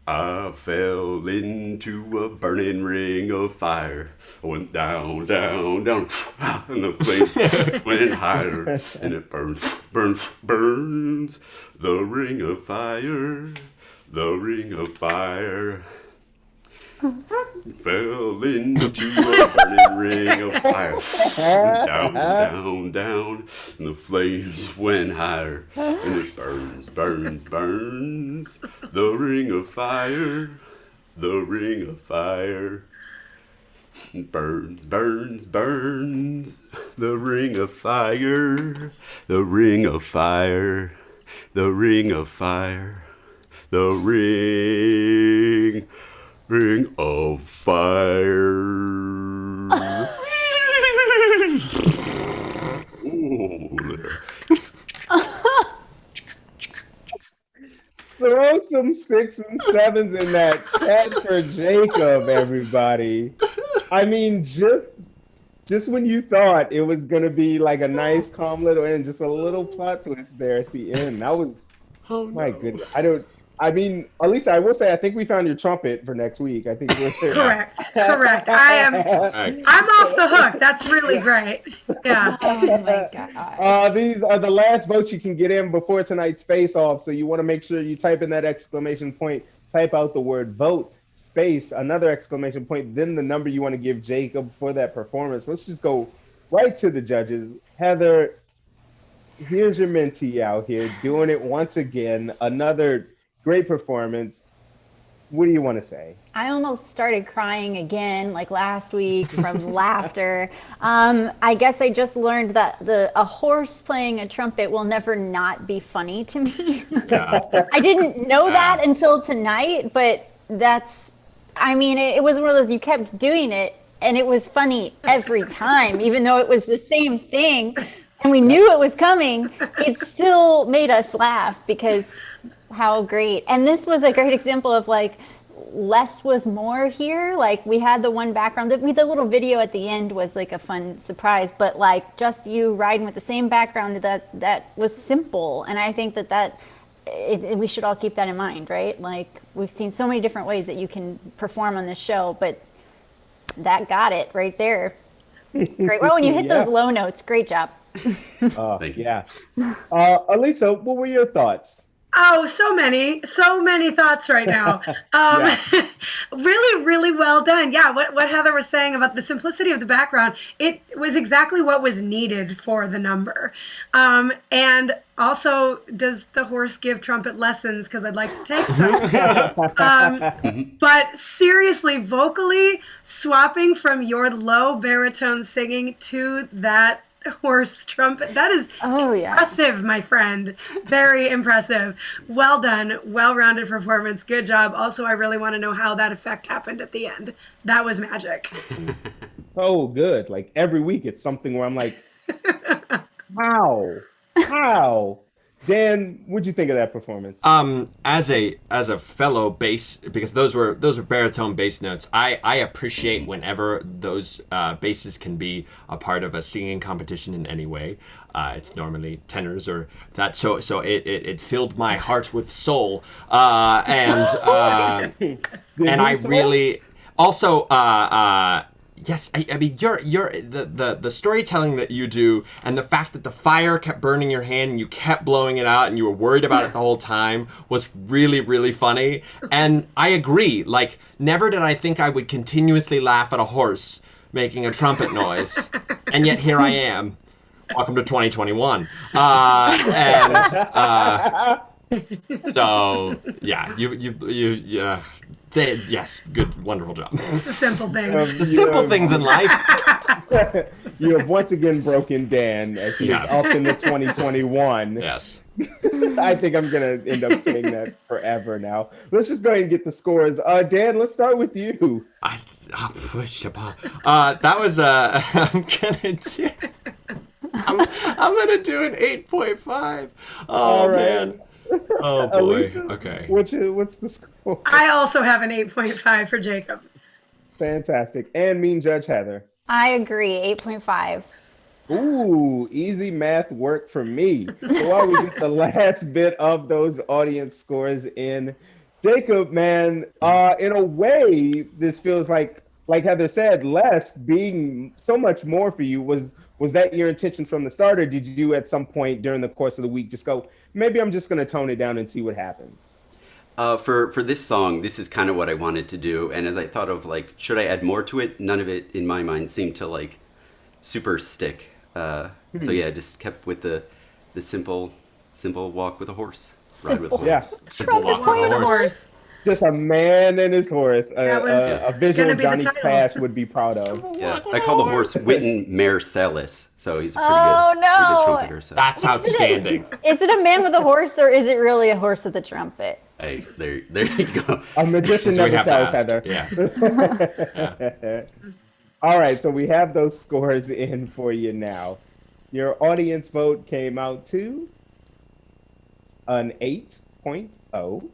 I fell into a burning ring of fire. I went down, down, down, and the flames went higher. And it burns, burns, burns. The ring of fire, the ring of fire. Fell into a burning ring of fire. Went down, down, down, and the flames went higher. And it burns, burns, burns. The ring of fire, the ring of fire. Burns, burns, burns. The ring of fire, the ring of fire, the ring of fire, the ring of fire. Ooh, there. Throw some 6 and 7s in that chat for Jacob, everybody. I mean, just when you thought it was gonna be like a nice, calm little end, just a little plot twist there at the end. That was, my goodness. I mean, Elisa, I will say, I think we found your trumpet for next week. I think we're Correct. I'm off the hook. That's really great. Yeah. Oh my god. These are the last votes you can get in before tonight's face off. So you want to make sure you type in that exclamation point, type out the word vote, space, another exclamation point, then the number you want to give Jacob for that performance. Let's just go right to the judges. Heather, here's your mentee out here doing it once again. Another great performance. What do you want to say? I almost started crying again, like last week, from laughter. I guess I just learned that a horse playing a trumpet will never not be funny to me. I didn't know that until tonight, but it was one of those, you kept doing it, and it was funny every time, even though it was the same thing, and we knew it was coming. It still made us laugh because how great. And this was a great example of like less was more here. Like we had the one background, the little video at the end was like a fun surprise, but like just you riding with the same background that was simple. And I think that we should all keep that in mind, right? Like we've seen so many different ways that you can perform on this show, but that got it right there. Great. Well, when you hit those low notes, great job. Thank you. Yeah. Elisa, what were your thoughts? Oh, so many thoughts right now. Really, really well done. Yeah, what Heather was saying about the simplicity of the background, it was exactly what was needed for the number. And also, does the horse give trumpet lessons? Because I'd like to take some. But seriously, vocally swapping from your low baritone singing to that horse trumpet, that is impressive, my friend. Very impressive. Well done. Well-rounded performance. Good job. Also, I really want to know how that effect happened at the end. That was magic. So good. Like every week it's something where I'm like, how? Dan, what'd you think of that performance? As a fellow bass, because those were baritone bass notes. I appreciate whenever those basses can be a part of a singing competition in any way. It's normally tenors or that. So it filled my heart with soul. And I really also yes, I mean you're the storytelling that you do, and the fact that the fire kept burning your hand and you kept blowing it out and you were worried about it the whole time was really, really funny. And I agree, like never did I think I would continuously laugh at a horse making a trumpet noise, and yet here I am. Welcome to 2021. So yeah, yes, good, wonderful job. It's the simple things. The simple things in life. You have once again broken Dan as he is up in the 2021. Yes. I think I'm gonna end up saying that forever now. Let's just go ahead and get the scores. Dan, let's start with you. That was I'm gonna do an 8.5. Oh right. man. Oh boy. Alicia, Okay. What's the score? I also have an 8.5 for Jacob. Fantastic. And Mean Judge Heather. I agree, 8.5. Ooh, easy math work for me. So while we get the last bit of those audience scores in, Jacob, man, in a way, this feels like Heather said, less being so much more for you. Was that your intention from the start, or did you at some point during the course of the week just go, maybe I'm just going to tone it down and see what happens? For this song, this is kind of what I wanted to do. And as I thought of like, should I add more to it? None of it in my mind seemed to like super stick. So yeah, just kept with the simple walk with a horse. Ride with a horse. Yeah. Simple walk with a horse. Just a man and his horse. A visual gonna be the Johnny title. Cash would be proud of. Yeah, I call the horse Witten Marsalis, so he's a pretty Oh, good no. trumpeter. So. That's outstanding. Is it a man with a horse or is it really a horse with a trumpet? Hey, there you go. A magician So we never have to tells, ask. Heather. Yeah. All right, so we have those scores in for you now. Your audience vote came out to an 8.0.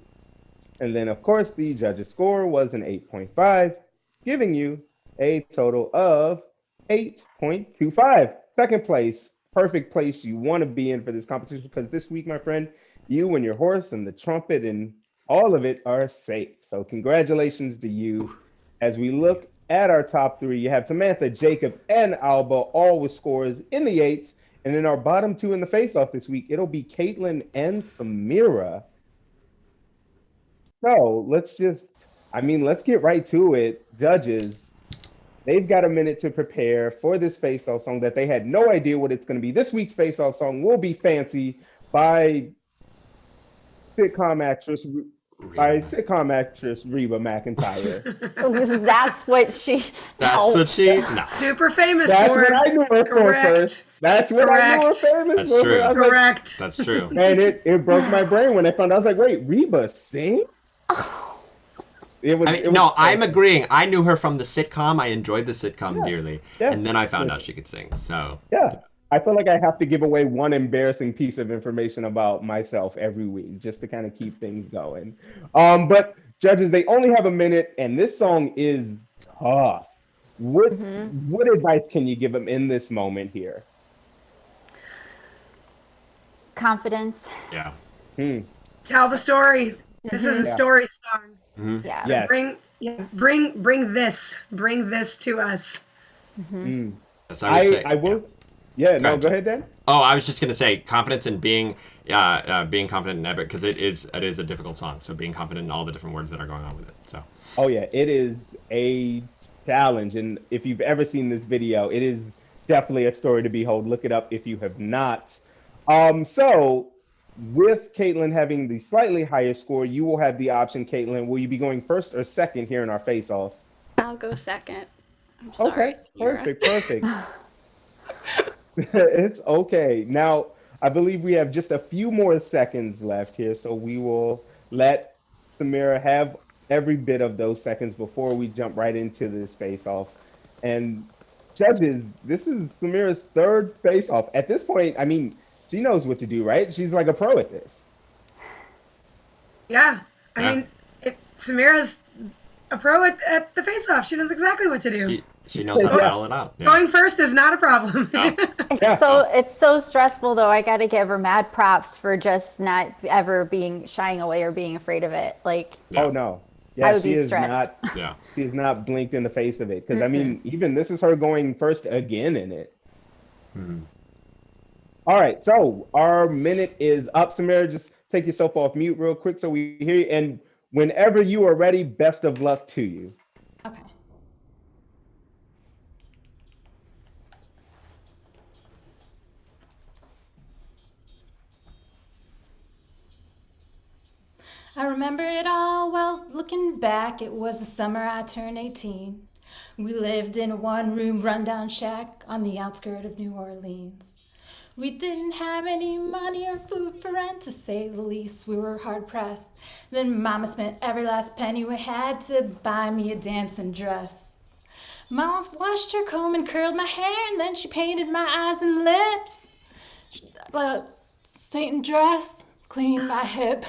And then, of course, the judge's score was an 8.5, giving you a total of 8.25. Second place, perfect place you want to be in for this competition, because this week, my friend, you and your horse and the trumpet and all of it are safe. So congratulations to you. As we look at our top three, you have Samantha, Jacob, and Alba, all with scores in the 8s. And then our bottom two in the face-off this week, it'll be Caitlin and Samira. So let's get right to it. Judges, they've got a minute to prepare for this face-off song that they had no idea what it's going to be. This week's face-off song will be Fancy by sitcom actress Reba McEntire. That's what she. That's what she. No. Super famous That's for what I knew her for Correct. first. That's what I knew her famous That's for. true. I was like, Correct. That's true. and it broke my brain when I found out. I was like, wait, Reba sings? I'm agreeing. I knew her from the sitcom. I enjoyed the sitcom dearly. Yeah. And then I found out she could sing. So Yeah. I feel like I have to give away one embarrassing piece of information about myself every week just to kind of keep things going. But judges, they only have a minute, and this song is tough. What advice can you give them in this moment here? Confidence. yeah. Tell the story. This is a Yeah. story song. Mhm. Yeah. So Yes. bring this to us. Yes, I would say. I will. Yeah, no, ahead. go ahead, Dan. Oh, I was just gonna say confidence in being confident in Epic, because it is a difficult song. So being confident in all the different words that are going on with it. So Oh yeah, it is a challenge, and if you've ever seen this video, it is definitely a story to behold. Look it up if you have not. So with Caitlin having the slightly higher score, you will have the option. Caitlin, will you be going first or second here in our face-off? I'll go second. I'm sorry. Okay, perfect. It's okay. Now, I believe we have just a few more seconds left here, so we will let Samira have every bit of those seconds before we jump right into this face-off. And judges, this is Samira's third face-off. At this point, I mean, She knows what to do, right? She's like a pro at this. Yeah. I mean, Samira's a pro at the face-off. She knows exactly what to do. She knows how to battle it out. Yeah. Going first is not a problem. It's so stressful though. I got to give her mad props for just not ever shying away or being afraid of it. Like, oh no, yeah, I would she be is stressed. not. She is not blinked in the face of it because I mean, even this is her going first again in it. All right, so our minute is up. Samira, just take yourself off mute real quick so we hear you. And whenever you are ready, best of luck to you. Okay. I remember it all well. Looking back, it was the summer I turned 18. We lived in a one-room rundown shack on the outskirts of New Orleans. We didn't have any money or food for rent, to say the least. We were hard-pressed. Then Mama spent every last penny we had to buy me a dancing dress. Mama washed her comb and curled my hair, and then she painted my eyes and lips. Satin dress, cleaned my hip.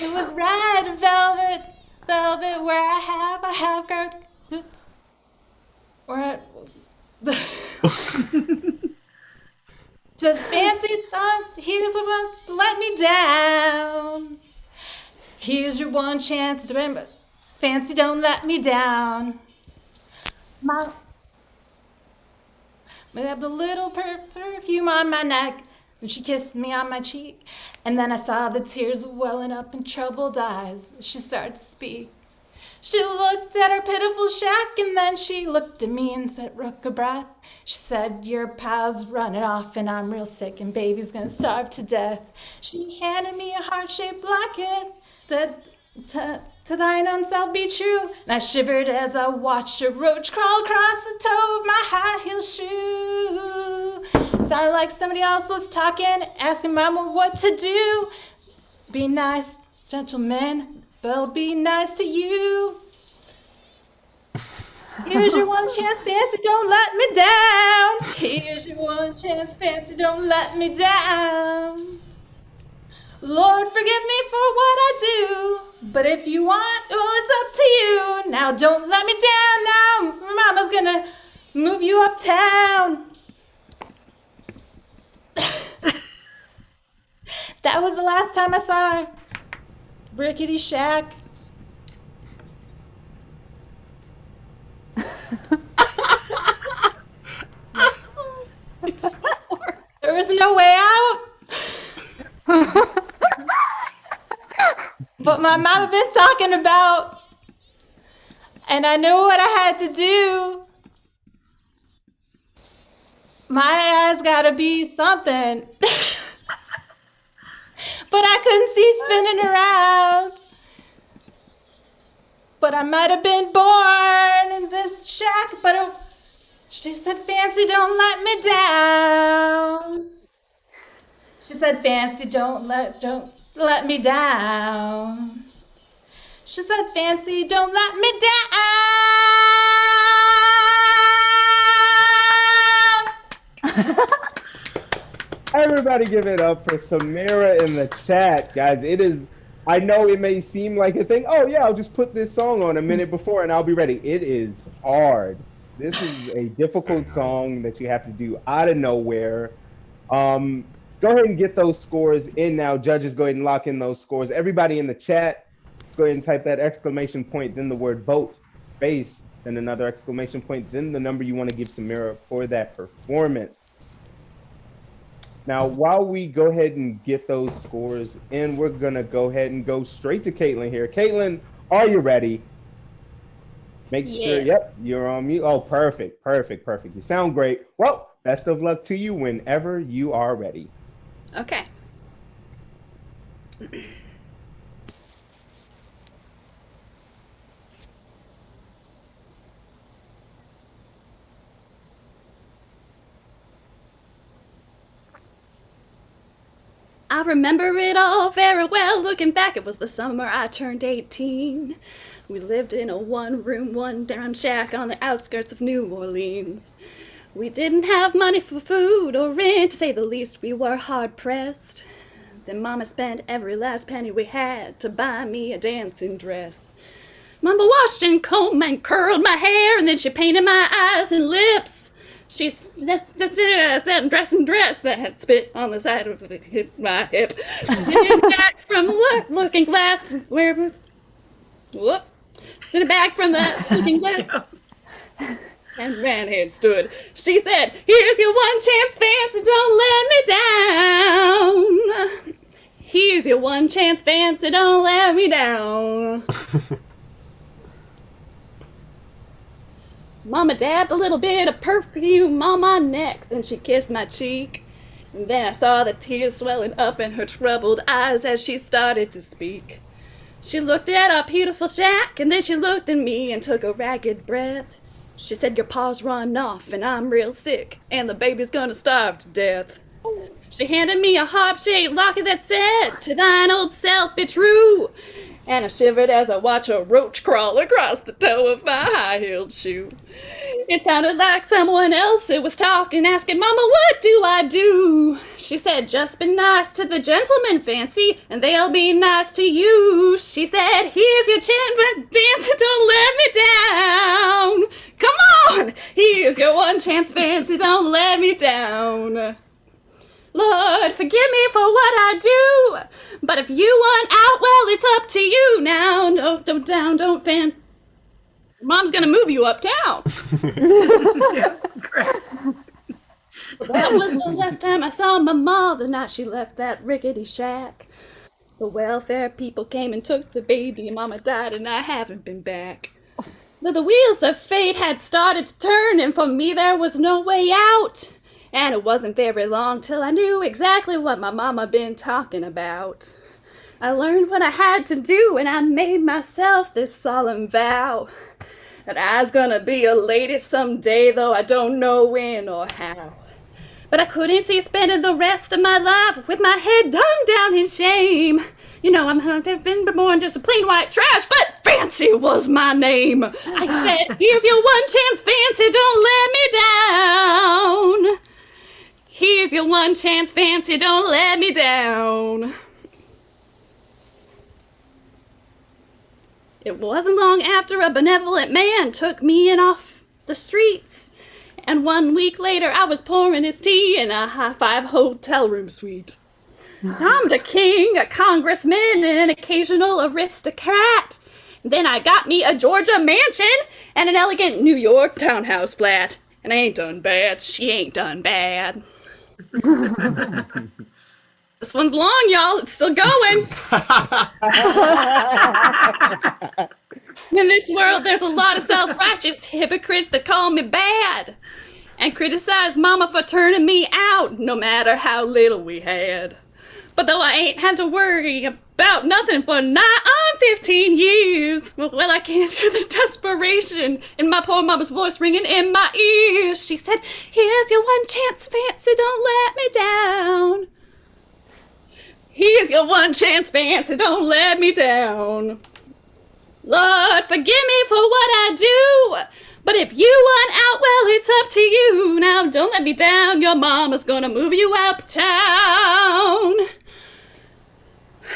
It was red velvet, where I have got, where just fancy thought, here's the one, let me down. Here's your one chance to remember, fancy don't let me down. I have the little perfume on my neck, and she kissed me on my cheek, and then I saw the tears welling up in troubled eyes. She started to speak. She looked at her pitiful shack, and then she looked at me and said, "Rook a breath." She said, "Your pal's running off, and I'm real sick, and baby's gonna starve to death." She handed me a heart-shaped blanket that to thine own self be true. And I shivered as I watched a roach crawl across the toe of my high-heel shoe. Sounded like somebody else was talking, asking Mama what to do. Be nice, gentlemen, they'll be nice to you. Here's your one chance, fancy, don't let me down. Here's your one chance, fancy, don't let me down. Lord, forgive me for what I do, but if you want, well, it's up to you. Now don't let me down now. Mama's gonna move you uptown. That was the last time I saw her. Rickety shack. There was no way out. But my mama been talking about, and I knew what I had to do. My eyes gotta be something. But I couldn't see spinning around. But I might have been born in this shack, but she said, "Fancy, don't let me down." She said, "Fancy, don't let me down." She said, "Fancy, don't let me down." Everybody give it up for Samira in the chat, guys. It is, I know it may seem like a thing. Oh yeah, I'll just put this song on a minute before and I'll be ready. It is hard. This is a difficult song that you have to do out of nowhere. Go ahead and get those scores in now. Judges, go ahead and lock in those scores. Everybody in the chat, go ahead and type that exclamation point, then the word vote, space, then another exclamation point, then the number you want to give Samira for that performance. Now, while we go ahead and get those scores in, we're going to go ahead and go straight to Caitlin here. Caitlin, are you ready? Make sure, yep, you're on mute. Oh, perfect. You sound great. Well, best of luck to you whenever you are ready. Okay. I remember it all very well. Looking back, it was the summer I turned 18. We lived in a one-room, one-down shack on the outskirts of New Orleans. We didn't have money for food or rent, to say the least, we were hard pressed. Then Mama spent every last penny we had to buy me a dancing dress. Mama washed and combed and curled my hair, and then she painted my eyes and lips. She said dress that had spit on the side of my hip. Sitting back from the looking glass, sitting back from the looking glass, and Ranhead stood. She said, "Here's your one chance, Fancy, don't let me down. Here's your one chance, Fancy, don't let me down." Mama dabbed a little bit of perfume on my neck, then she kissed my cheek. And then I saw the tears swelling up in her troubled eyes as she started to speak. She looked at our beautiful shack, and then she looked at me and took a ragged breath. She said, "Your pa's run off, and I'm real sick, and the baby's gonna starve to death." She handed me a harp-shaped locket that said, "To thine old self be true." And I shivered as I watched a roach crawl across the toe of my high-heeled shoe. It sounded like someone else who was talking, asking, "Mama, what do I do?" She said, "Just be nice to the gentlemen, Fancy, and they'll be nice to you." She said, "Here's your chance, but dance, don't let me down. Come on, here's your one chance, Fancy, don't let me down. Lord, forgive me for what I do, but if you want out, well, it's up to you now. Don't fan. Mom's gonna move you uptown." Yeah, correct. That was the last time I saw my mom, the night she left that rickety shack. The welfare people came and took the baby, and Mama died, and I haven't been back. But the wheels of fate had started to turn, and for me there was no way out. And it wasn't very long till I knew exactly what my mama been talking about. I learned what I had to do, and I made myself this solemn vow that I was gonna be a lady someday, though I don't know when or how. But I couldn't see spending the rest of my life with my head hung down in shame. You know, I've been born just a plain white trash, but Fancy was my name. I said, "Here's your one chance, Fancy, don't let me down. Here's your one chance, Fancy, don't let me down." It wasn't long after a benevolent man took me in off the streets, and 1 week later I was pouring his tea in a high-five hotel room suite. Tom the King, a congressman, and an occasional aristocrat. Then I got me a Georgia mansion and an elegant New York townhouse flat. And I ain't done bad. She ain't done bad. This one's long, y'all. It's still going. In this world, there's a lot of self-righteous hypocrites that call me bad and criticize Mama for turning me out, no matter how little we had. But though I ain't had to worry about nothing for nigh on 15 years, well, I can't hear the desperation in my poor mama's voice ringing in my ears. She said, "Here's your one chance, Fancy, don't let me down. Here's your one chance, Fancy, don't let me down. Lord, forgive me for what I do, but if you want out, well, it's up to you. Now, don't let me down. Your mama's gonna move you uptown."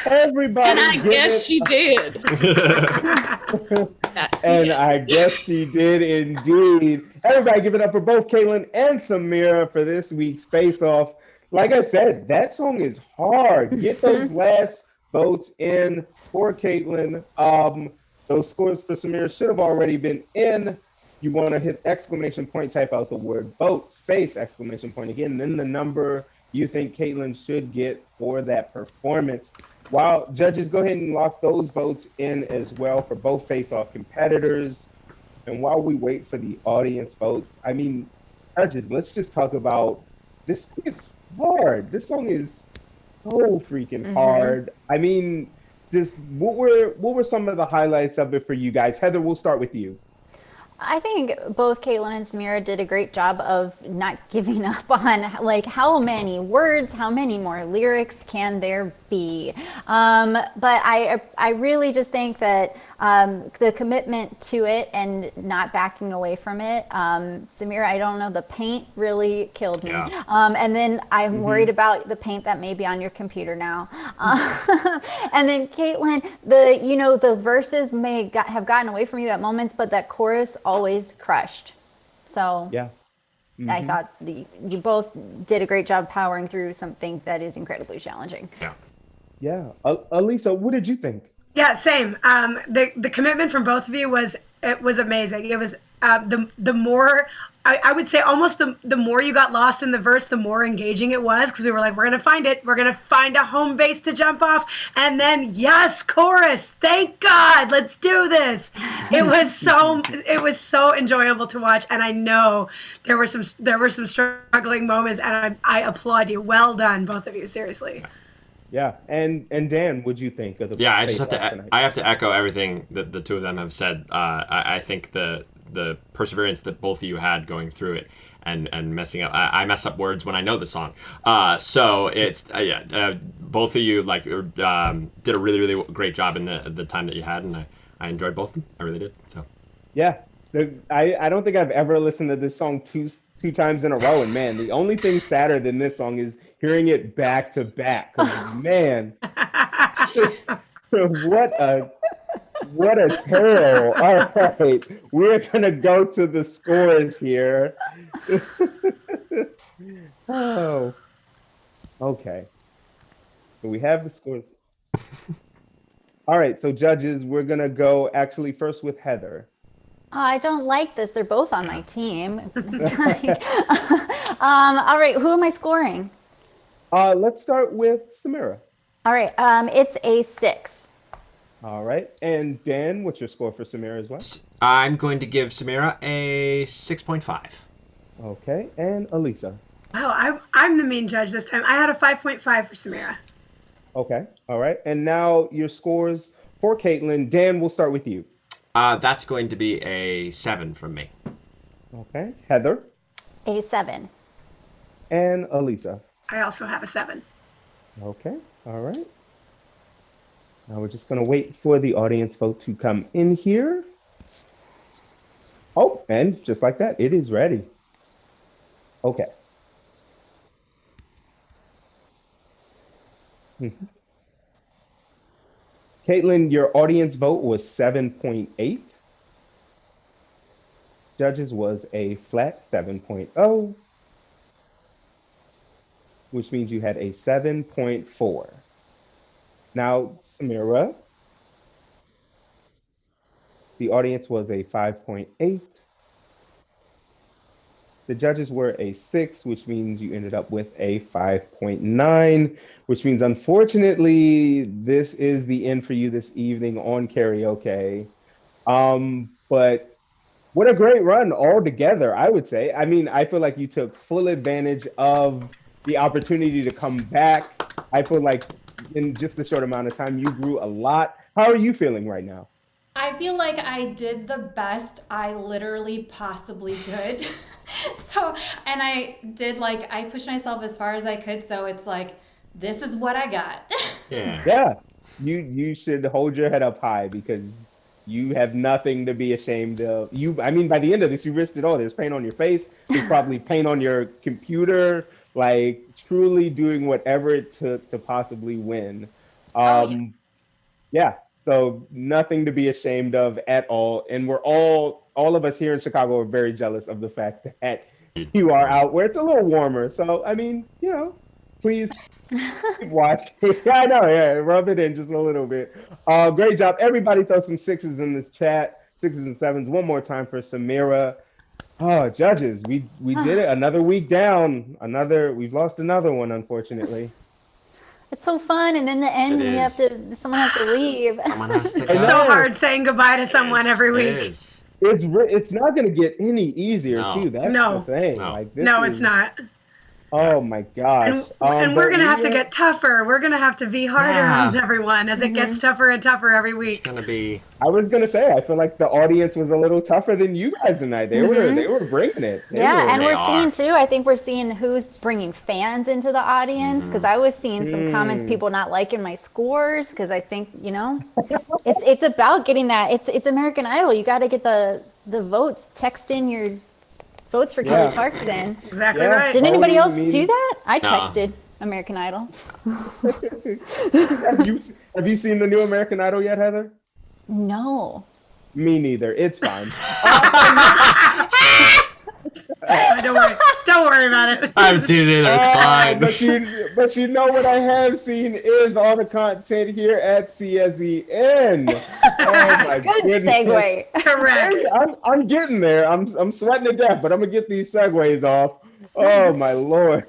Everybody, and I guess she did. And I guess she did indeed. Everybody give it up for both Caitlin and Samira for this week's Face Off. Like I said, that song is hard. Get those last votes in for Caitlin. Those scores for Samira should have already been in. You want to hit exclamation point, type out the word vote, space, exclamation point again, then the number you think Caitlin should get for that performance. While judges, go ahead and lock those votes in as well for both face-off competitors. And while we wait for the audience votes, I mean, judges, let's just talk about this. It's hard. This song is so freaking hard. I mean, just what were some of the highlights of it for you guys? Heather, we'll start with you. I think both Caitlin and Samira did a great job of not giving up on, like, how many words, how many more lyrics can there be? But I really just think that The commitment to it and not backing away from it. Samira, I don't know, the paint really killed me. Yeah. And then I'm worried about the paint that may be on your computer now. And then Caitlin, the verses may have gotten away from you at moments, but that chorus always crushed. So yeah. I thought you both did a great job powering through something that is incredibly challenging. Yeah. Elisa, what did you think? Yeah, same. The commitment from both of you was amazing. It was the more I would say almost the more you got lost in the verse, the more engaging it was, because we were like, we're gonna find it, we're gonna find a home base to jump off, and then yes, chorus. Thank God, let's do this. It was so enjoyable to watch, and I know there were some struggling moments, and I applaud you. Well done, both of you. Seriously. Yeah, and Dan, what'd you think of the? Yeah, I have to echo everything that the two of them have said. I think the perseverance that both of you had going through it and messing up. I mess up words when I know the song. So it's both of you did a really, really great job in the time that you had, and I enjoyed both of them. I really did. So yeah, I don't think I've ever listened to this song two times in a row, and man, the only thing sadder than this song is hearing it back to back. 'Cause, man, what a tale. All right, we're gonna go to the scores here. Oh, okay. So we have the scores. All right, so judges, we're gonna go actually first with Heather. I don't like this. They're both on my team. All right, who am I scoring? Let's start with Samira. All right, it's a 6. All right, and Dan, what's your score for Samira as well? I'm going to give Samira a 6.5. Okay, and Elisa. Oh, I'm the mean judge this time. I had a 5.5 for Samira. Okay, all right, and now your scores for Caitlin. Dan, we'll start with you. That's going to be a 7 from me. Okay, Heather. A 7. And Elisa. I also have a 7. Okay, all right. Now we're just gonna wait for the audience vote to come in here. Oh, and just like that, it is ready. Okay. Caitlin, your audience vote was 7.8. Judges was a flat 7.0, which means you had a 7.4. Now, Samira, the audience was a 5.8. The judges were a 6, which means you ended up with a 5.9, which means unfortunately, this is the end for you this evening on karaoke. But what a great run all together, I would say. I mean, I feel like you took full advantage of the opportunity to come back. I feel like in just a short amount of time, you grew a lot. How are you feeling right now? I feel like I did the best I literally possibly could. And I did I pushed myself as far as I could. So it's like, this is what I got. Yeah. You should hold your head up high because you have nothing to be ashamed of. I mean, by the end of this, you risked it all. There's paint on your face. There's probably paint on your computer. Truly doing whatever it took to possibly win. Yeah. So nothing to be ashamed of at all. And we're all of us here in Chicago are very jealous of the fact that you are out where it's a little warmer. So, I mean, please keep watching. I know, yeah, rub it in just a little bit. Great job. Everybody throw some 6s in this chat, 6s and 7s. One more time for Samira. Oh, judges, we did it. Another week down. We've lost another one, unfortunately. It's so fun, and in the end, someone has to leave. Someone has to go. It's so hard saying goodbye to someone every week. It's not going to get any easier, too. That's the thing. No, it's not. Oh my gosh. And we're but going to have to we- get tougher. We're going to have to be harder Yeah. on everyone as it gets tougher and tougher every week. Gonna be. I was gonna say, I feel like the audience was a little tougher than you guys tonight. They were bringing it. Yeah, and They we're are. seeing too. I think we're seeing who's bringing fans into the audience because I was seeing some comments, people not liking my scores because I think it's about getting that. It's American Idol. You got to get the votes. Text in your votes for Kelly Clarkson. Exactly right. Didn't anybody else Totally do that? I No. texted American Idol. Have you seen the new American Idol yet, Heather? No. Me neither. It's fine. Don't worry about it. I haven't seen it either. It's fine. But you know what I have seen is all the content here at CSEN. Oh my Good goodness. segue. Correct. I'm getting there. I'm sweating to death, but I'm gonna get these segues off. Oh my lord.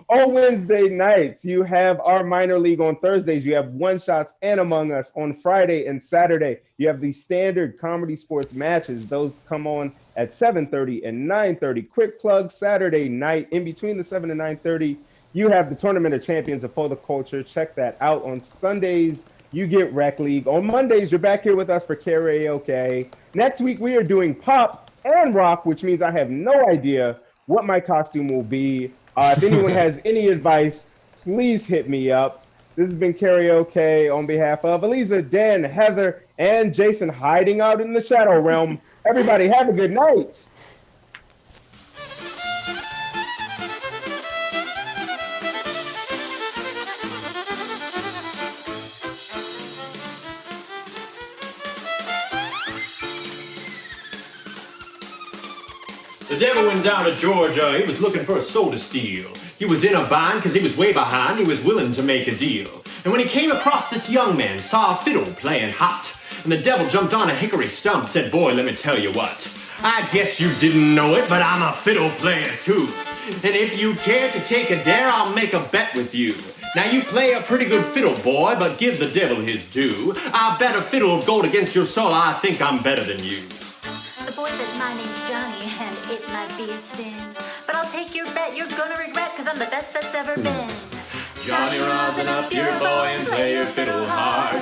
On Wednesday nights, you have our minor league. On Thursdays, you have One Shots and Among Us. On Friday and Saturday, you have the standard comedy sports matches. Those come on at 7:30 and 9:30. Quick plug, Saturday night, in between the 7 and 9:30, you have the Tournament of Champions of For the Culture. Check that out. On Sundays, you get Rec League. On Mondays, you're back here with us for karaoke. Next week, we are doing pop and rock, which means I have no idea what my costume will be. If anyone has any advice, please hit me up. This has been karaoke on behalf of Eliza, Dan, Heather, and Jason hiding out in the shadow realm. Everybody have a good night. The devil went down to Georgia, he was looking for a soul to steal. He was in a bind because he was way behind, he was willing to make a deal. And when he came across this young man, saw a fiddle playing hot. And the devil jumped on a hickory stump, said, boy, let me tell you what. I guess you didn't know it, but I'm a fiddle player too. And if you care to take a dare, I'll make a bet with you. Now you play a pretty good fiddle, boy, but give the devil his due. I bet a fiddle of gold against your soul, I think I'm better than you. The boy said my name's Johnny and it might be a sin, but I'll take your bet you're gonna regret cause I'm the best that's ever been. Johnny, rosin up your boy and play your fiddle hard.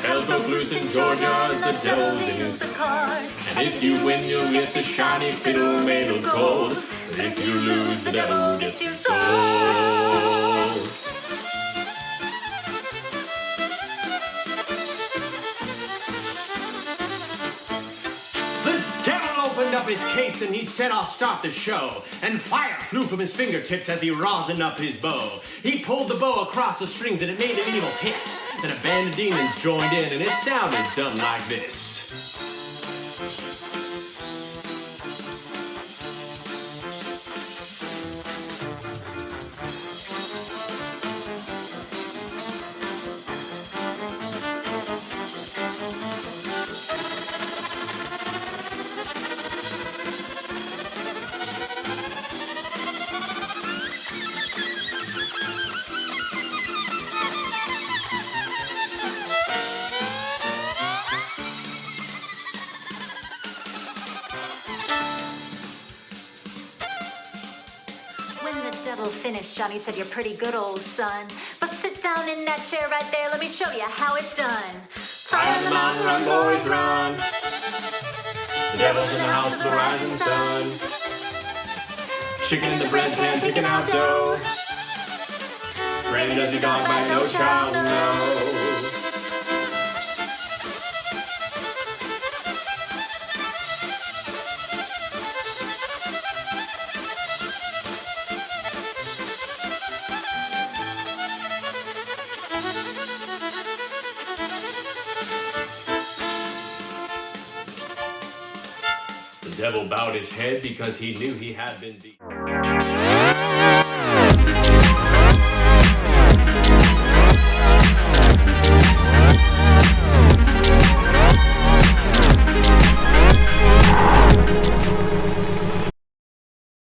Hell's broke loose in Georgia as the devil deals the cards. And if you win, you'll get the shiny fiddle made of gold. But if you lose, the devil gets your soul. Opened up his case and he said, I'll start the show. And fire flew from his fingertips as he rosined up his bow. He pulled the bow across the strings and it made an evil hiss. Then a band of demons joined in and it sounded something like this. Finished, Johnny said, you're pretty good, old son. But sit down in that chair right there, let me show you how it's done. Fire on the mountain, run, boys, run. The devil's in the house of the rising sun. Chicken in the bread pan, picking out dough. Randy does your dog bite, no child knows. The devil bowed his head because he knew he had been beat.